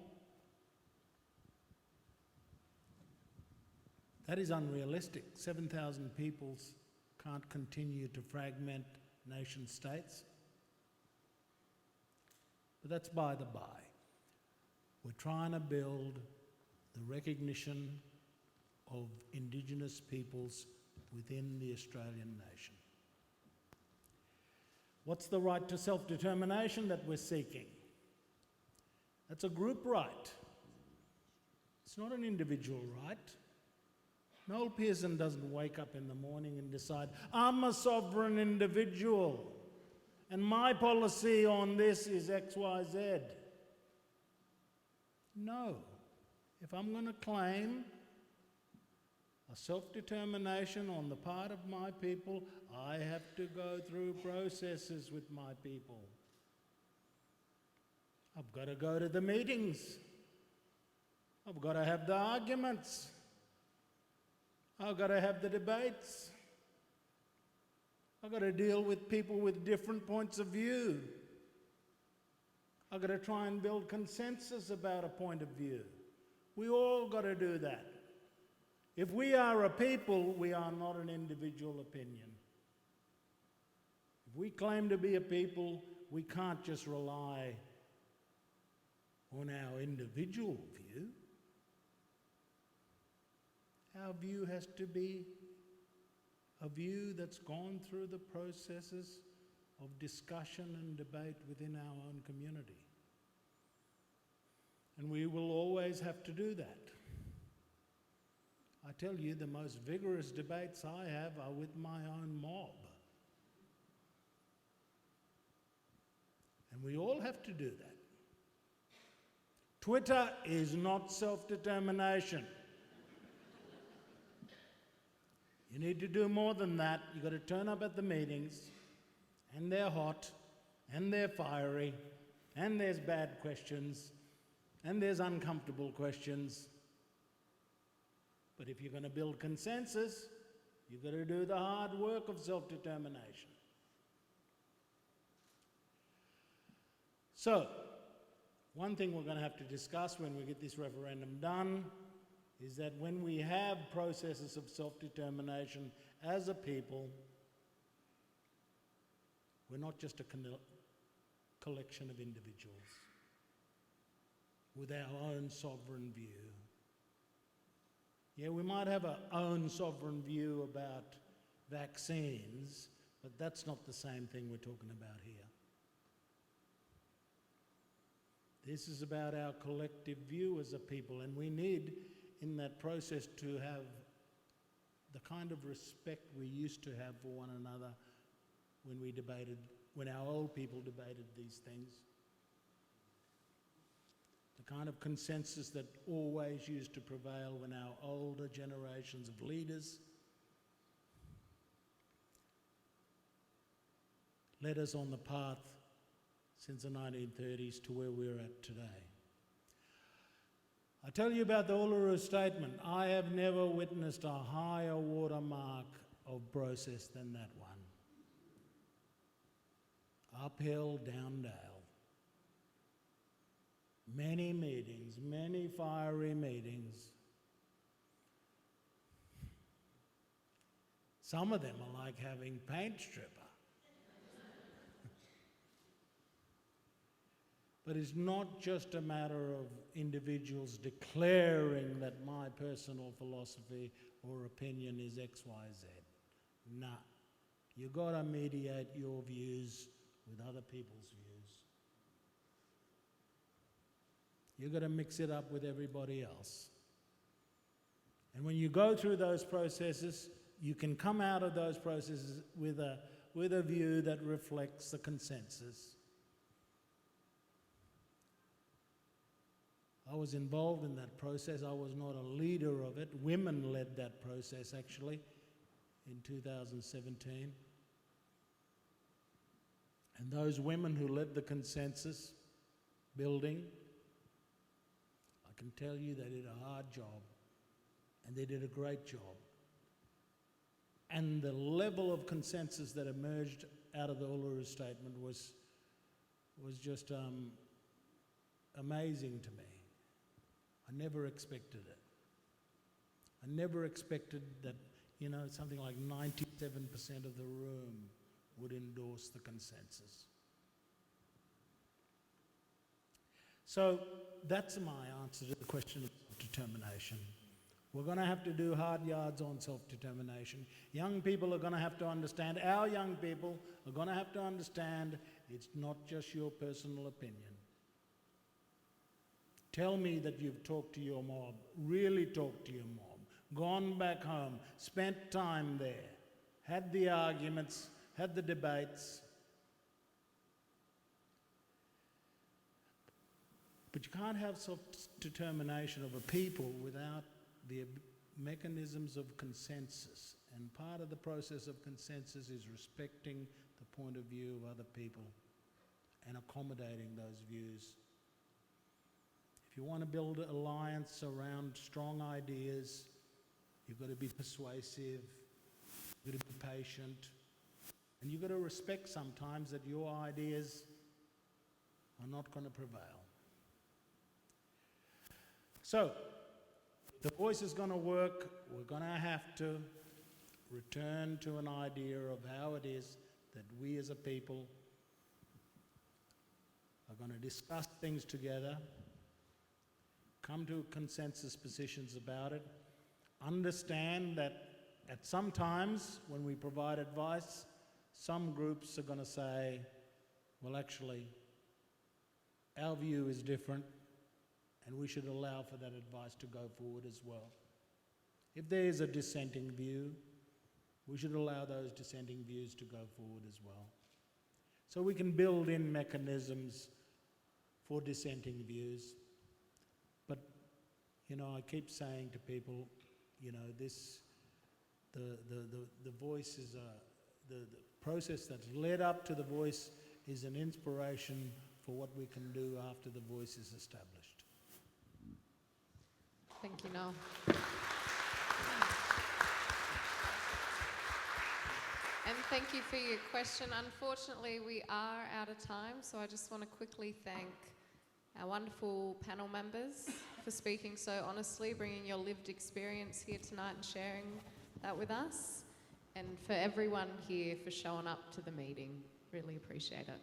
that is unrealistic. 7,000 peoples can't continue to fragment nation states. But that's by the by. We're trying to build the recognition of Indigenous peoples within the Australian nation. What's the right to self-determination that we're seeking? That's a group right. It's not an individual right. Noel Pearson doesn't wake up in the morning and decide, I'm a sovereign individual and my policy on this is X, Y, Z. No. If I'm going to claim a self-determination on the part of my people, I have to go through processes with my people. I've got to go to the meetings. I've got to have the arguments. I've got to have the debates. I've got to deal with people with different points of view. I've got to try and build consensus about a point of view. We all got to do that. If we are a people, we are not an individual opinion. If we claim to be a people, we can't just rely on our individual view. Our view has to be a view that's gone through the processes of discussion and debate within our own community. And we will always have to do that. tell you, the most vigorous debates I have are with my own mob. And we all have to do that. Twitter is not self-determination. You need to do more than that. You've got to turn up at the meetings, and they're hot, and they're fiery, and there's bad questions, and there's uncomfortable questions. But if you're going to build consensus, you've got to do the hard work of self-determination. So, one thing we're going to have to discuss when we get this referendum done is that when we have processes of self-determination as a people, we're not just a collection of individuals with our own sovereign view. Yeah, we might have our own sovereign view about vaccines, but that's not the same thing we're talking about here. This is about our collective view as a people, and we need, in that process, to have the kind of respect we used to have for one another when our old people debated these things. The kind of consensus that always used to prevail when our older generations of leaders led us on the path since the 1930s to where we're at today. I tell you about the Uluru Statement. I have never witnessed a higher watermark of process than that one. Uphill, down dale. Many meetings, many fiery meetings. Some of them are like having paint stripper. But it's not just a matter of individuals declaring that my personal philosophy or opinion is X, Y, Z. Nah. You've got to mediate your views with other people's views. You've got to mix it up with everybody else. And when you go through those processes, you can come out of those processes with a view that reflects the consensus. I was involved in that process. I was not a leader of it. Women led that process, actually, in 2017. And those women who led the consensus building, I can tell you they did a hard job, and they did a great job. And the level of consensus that emerged out of the Uluru Statement was just amazing to me. I never expected it. I never expected that, something like 97% of the room would endorse the consensus. So that's my answer to the question of self-determination. We're going to have to do hard yards on self-determination. Young people are going to have to understand, our young people are going to have to understand it's not just your personal opinion. Tell me that you've talked to your mob, really talked to your mob, gone back home, spent time there, had the arguments, had the debates. But you can't have self-determination of a people without the mechanisms of consensus. And part of the process of consensus is respecting the point of view of other people and accommodating those views. If you want to build an alliance around strong ideas, you've got to be persuasive, you've got to be patient, and you've got to respect sometimes that your ideas are not going to prevail. So, if the voice is going to work, we're going to have to return to an idea of how it is that we as a people are going to discuss things together, come to consensus positions about it, understand that at some times when we provide advice, some groups are going to say, well, actually, our view is different and we should allow for that advice to go forward as well. If there is a dissenting view, we should allow those dissenting views to go forward as well. So we can build in mechanisms for dissenting views. But, I keep saying to people, the voice is the process that's led up to the voice is an inspiration for what we can do after the voice is established. Thank you, Noel. And thank you for your question. Unfortunately, we are out of time, so I just want to quickly thank our wonderful panel members for speaking so honestly, bringing your lived experience here tonight and sharing that with us, and for everyone here for showing up to the meeting. Really appreciate it.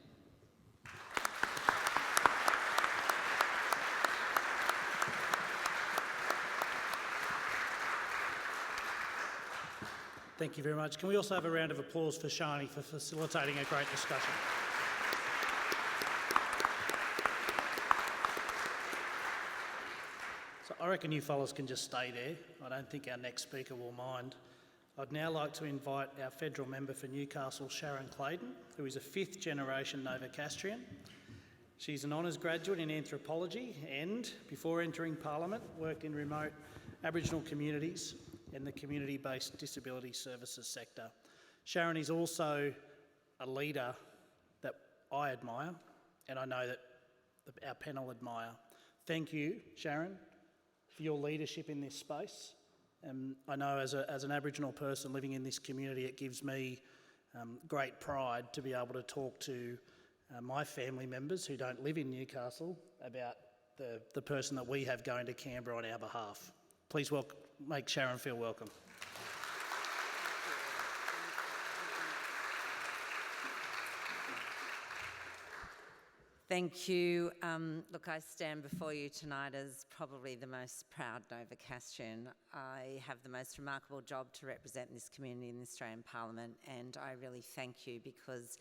Thank you very much. Can we also have a round of applause for Shani for facilitating a great discussion? So I reckon you fellas can just stay there. I don't think our next speaker will mind. I'd now like to invite our federal member for Newcastle, Sharon Clayton, who is a fifth-generation Novocastrian. She's an honours graduate in anthropology and, before entering Parliament, worked in remote Aboriginal communities and the community-based disability services sector. Sharon is also a leader that I admire, and I know that our panel admire. Thank you, Sharon, for your leadership in this space. I know as an Aboriginal person living in this community, it gives me great pride to be able to talk to my family members who don't live in Newcastle about the person that we have going to Canberra on our behalf. Please make Sharon feel welcome. Thank you. Look, I stand before you tonight as probably the most proud Novocastrian. I have the most remarkable job to represent this community in the Australian Parliament, and I really thank you because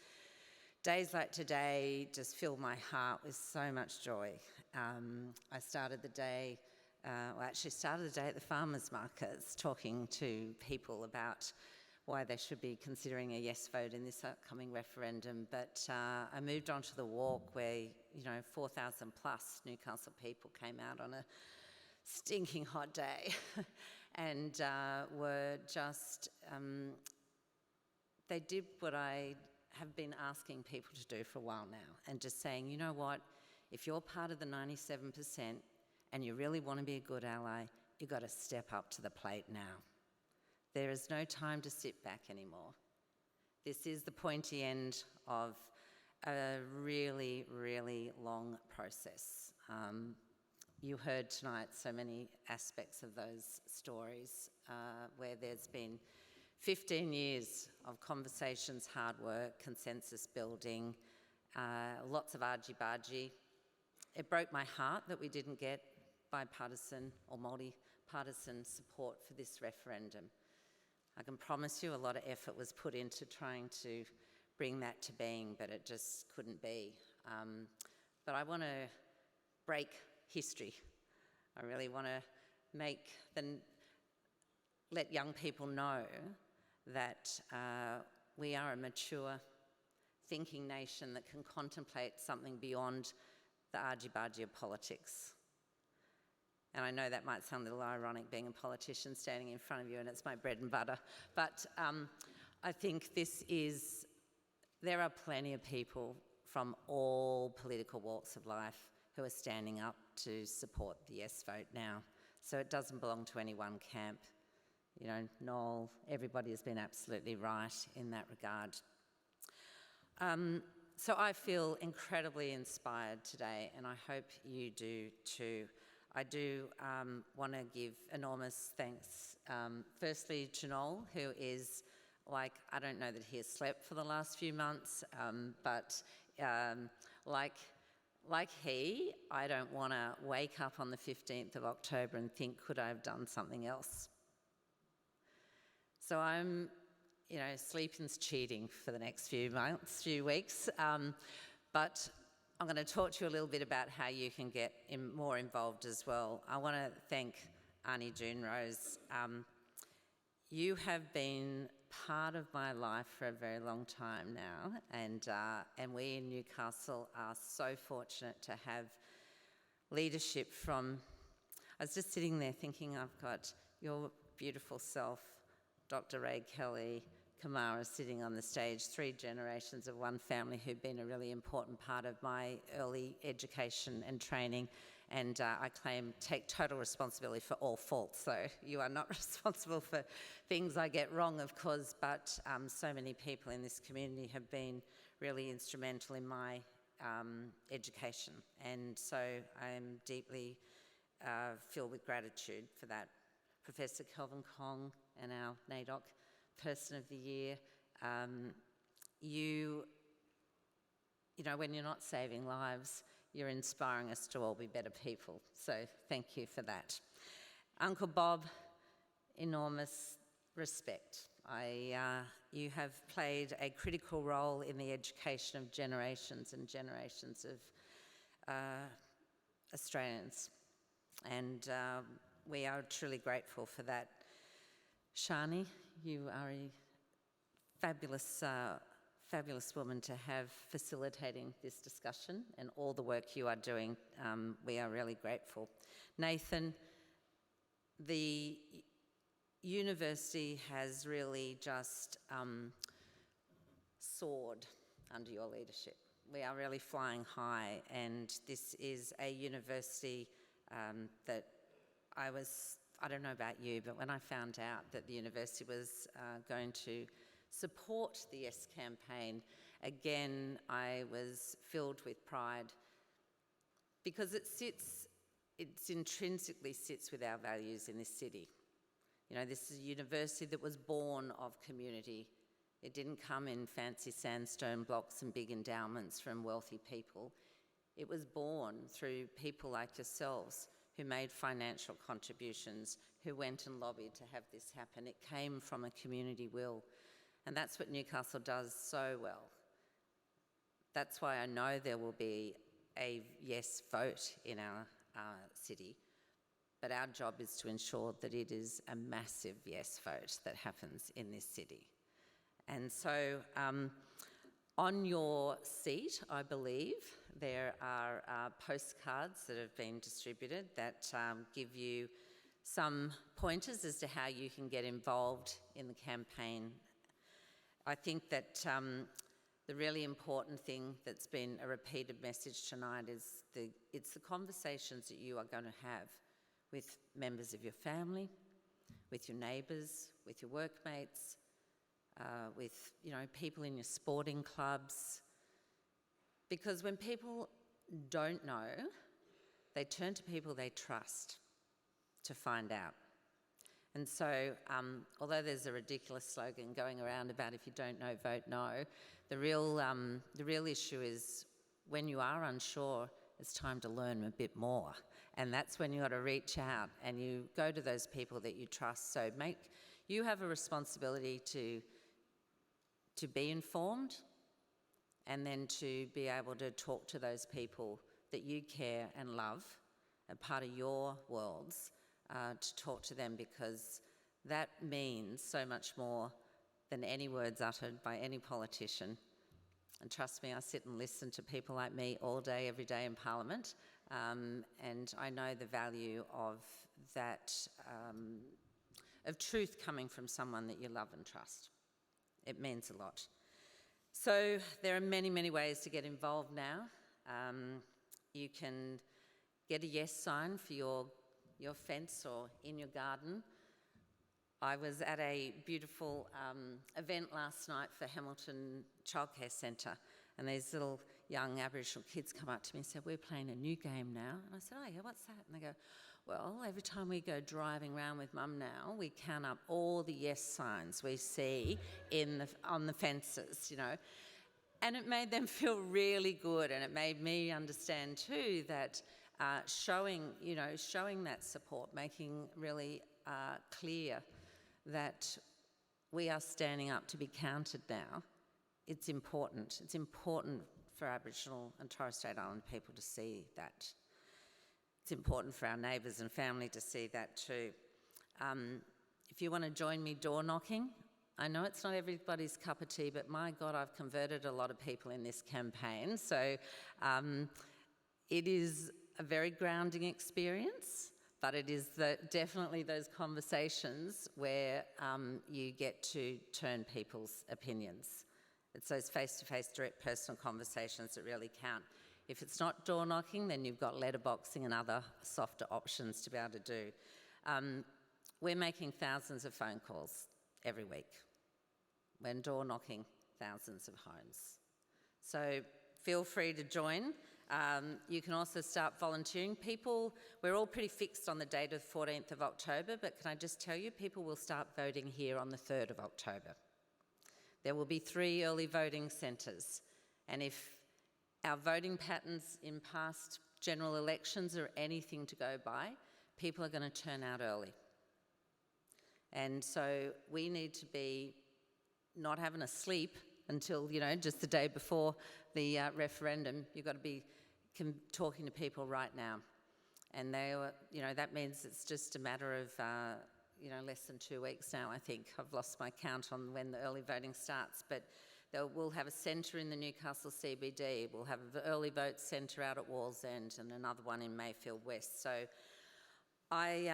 days like today just fill my heart with so much joy. I started the day at the farmers' markets talking to people about why they should be considering a yes vote in this upcoming referendum. But I moved on to the walk where, 4,000 plus Newcastle people came out on a stinking hot day and were just, they did what I have been asking people to do for a while now, and just saying, you know what, if you're part of the 97% and you really want to be a good ally, you've got to step up to the plate now. There is no time to sit back anymore. This is the pointy end of a really, really long process. You heard tonight so many aspects of those stories where there's been 15 years of conversations, hard work, consensus building, lots of argy-bargy. It broke my heart that we didn't get bipartisan or multi-partisan support for this referendum. I can promise you a lot of effort was put into trying to bring that to being, but it just couldn't be. But I want to break history. I really want to let young people know that we are a mature, thinking nation that can contemplate something beyond the argy-bargy of politics. And I know that might sound a little ironic being a politician standing in front of you, and it's my bread and butter. But I think there are plenty of people from all political walks of life who are standing up to support the yes vote now. So it doesn't belong to any one camp. Noel, everybody has been absolutely right in that regard. So I feel incredibly inspired today, and I hope you do too. I do want to give enormous thanks, firstly to Noel, who is I don't know that he has slept for the last few months, but like he, I don't want to wake up on the 15th of October and think, could I have done something else? So I'm, sleeping's cheating for the next few weeks, but I'm going to talk to you a little bit about how you can get more involved as well. I want to thank Arnie June Rose. you have been part of my life for a very long time now, and we in Newcastle are so fortunate to have leadership from... I was just sitting there thinking, I've got your beautiful self, Dr. Ray Kelly, Kamara sitting on the stage, 3 generations of one family who've been a really important part of my early education and training, and I take total responsibility for all faults, so you are not responsible for things I get wrong, of course, but so many people in this community have been really instrumental in my education, and so I am deeply filled with gratitude for that. Professor Kelvin Kong and our NAIDOC Person of the Year, you know, when you're not saving lives, you're inspiring us to all be better people. So thank you for that. Uncle Bob, enormous respect. You have played a critical role in the education of generations and generations of Australians, and we are truly grateful for that. Shani, you are a fabulous, fabulous woman to have facilitating this discussion, and all the work you are doing, we are really grateful. Nathan, the university has really just soared under your leadership. We are really flying high, and this is a university that I don't know about you, but when I found out that the university was going to support the Yes campaign, again, I was filled with pride, because it intrinsically sits with our values in this city. You know, this is a university that was born of community. It didn't come in fancy sandstone blocks and big endowments from wealthy people. It was born through people like yourselves who made financial contributions, who went and lobbied to have this happen. It came from a community will. And that's what Newcastle does so well. That's why I know there will be a yes vote in our city. But our job is to ensure that it is a massive yes vote that happens in this city. And so on your seat, I believe, there are postcards that have been distributed that give you some pointers as to how you can get involved in the campaign. I think that the really important thing that's been a repeated message tonight is it's the conversations that you are going to have with members of your family, with your neighbours, with your workmates, with, you know, people in your sporting clubs. Because when people don't know, they turn to people they trust to find out. And so, although there's a ridiculous slogan going around about if you don't know, vote no, the real issue is when you are unsure, it's time to learn a bit more. And that's when you got to reach out and you go to those people that you trust. So you have a responsibility to be informed, and then to be able to talk to those people that you care and love, a part of your worlds, to talk to them, because that means so much more than any words uttered by any politician. And trust me, I sit and listen to people like me all day, every day in Parliament, and I know the value of that, of truth coming from someone that you love and trust. It means a lot. So there are many, many ways to get involved now. You can get a yes sign for your fence or in your garden. I was at a beautiful event last night for Hamilton Childcare Centre, and these little young Aboriginal kids come up to me and said, "We're playing a new game now." And I said, "Oh yeah, what's that?" And they go, "Well, every time we go driving around with Mum now, we count up all the yes signs we see on the fences, you know." And it made them feel really good, and it made me understand too that showing that support, making really clear that we are standing up to be counted now, it's important. It's important for Aboriginal and Torres Strait Islander people to see that. It's important for our neighbours and family to see that too. if you want to join me door knocking, I know it's not everybody's cup of tea, but my God, I've converted a lot of people in this campaign. So it is a very grounding experience, but it is definitely those conversations where you get to turn people's opinions. It's those face-to-face, direct personal conversations that really count. If it's not door knocking, then you've got letterboxing and other softer options to be able to do. We're making thousands of phone calls every week. We're door knocking thousands of homes. So feel free to join. You can also start volunteering. We're all pretty fixed on the date of the 14th of October, but can I just tell you, people will start voting here on the 3rd of October. There will be 3 early voting centres, and if our voting patterns in past general elections are anything to go by, people are going to turn out early. And so we need to be not having a sleep until, just the day before the referendum. You've got to be talking to people right now. And that means it's just a matter of, less than 2 weeks now, I think. I've lost my count on when the early voting starts, but we'll have a centre in the Newcastle CBD. We'll have an early vote centre out at Wallsend and another one in Mayfield West. So I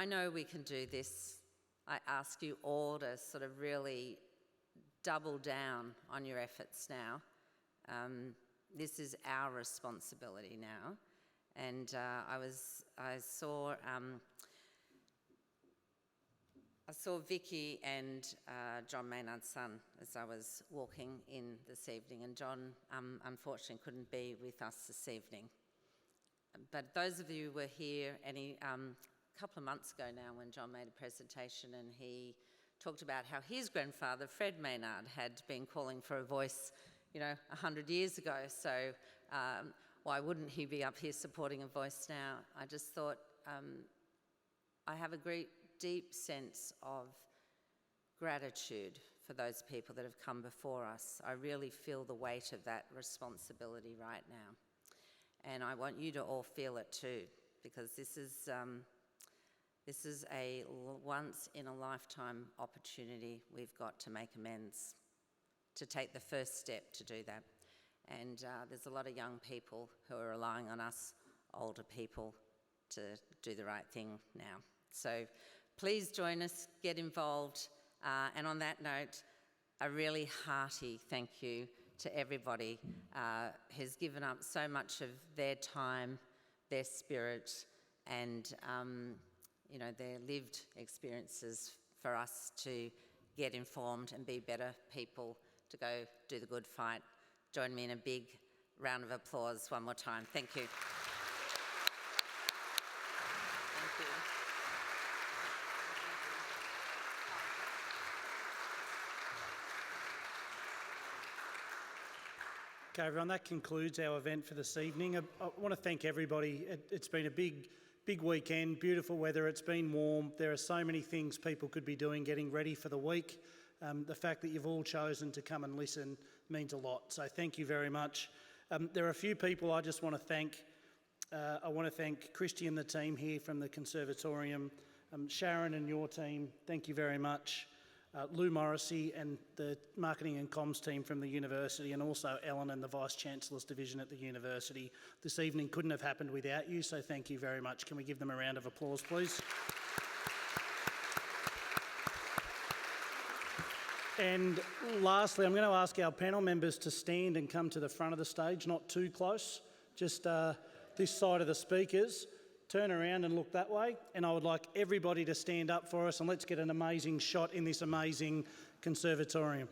know we can do this. I ask you all to sort of really double down on your efforts now. This is our responsibility now. And I saw Vicky and John Maynard's son as I was walking in this evening, and John unfortunately couldn't be with us this evening. But those of you who were here a couple of months ago now when John made a presentation, and he talked about how his grandfather, Fred Maynard, had been calling for a voice, 100 years ago. So why wouldn't he be up here supporting a voice now? I just thought I have a great deep sense of gratitude for those people that have come before us. I really feel the weight of that responsibility right now. And I want you to all feel it too, because this is a once-in-a-lifetime opportunity we've got to make amends, to take the first step to do that. And there's a lot of young people who are relying on us, older people, to do the right thing now. So please join us, get involved. And on that note, a really hearty thank you to everybody who's given up so much of their time, their spirit, and their lived experiences for us to get informed and be better people to go do the good fight. Join me in a big round of applause one more time. Thank you. Thank you. Okay, everyone, that concludes our event for this evening. I want to thank everybody. It's been a big weekend, beautiful weather, it's been warm. There are so many things people could be doing getting ready for the week. The fact that you've all chosen to come and listen means a lot, so thank you very much. There are a few people I just want to thank. I want to thank Christy and the team here from the Conservatorium, Sharon and your team, thank you very much. Lou Morrissey and the Marketing and Comms team from the university, and also Ellen and the Vice-Chancellor's Division at the university. This evening couldn't have happened without you, so thank you very much. Can we give them a round of applause, please? And lastly, I'm going to ask our panel members to stand and come to the front of the stage, not too close, just this side of the speakers. Turn around and look that way, and I would like everybody to stand up for us, and let's get an amazing shot in this amazing conservatorium.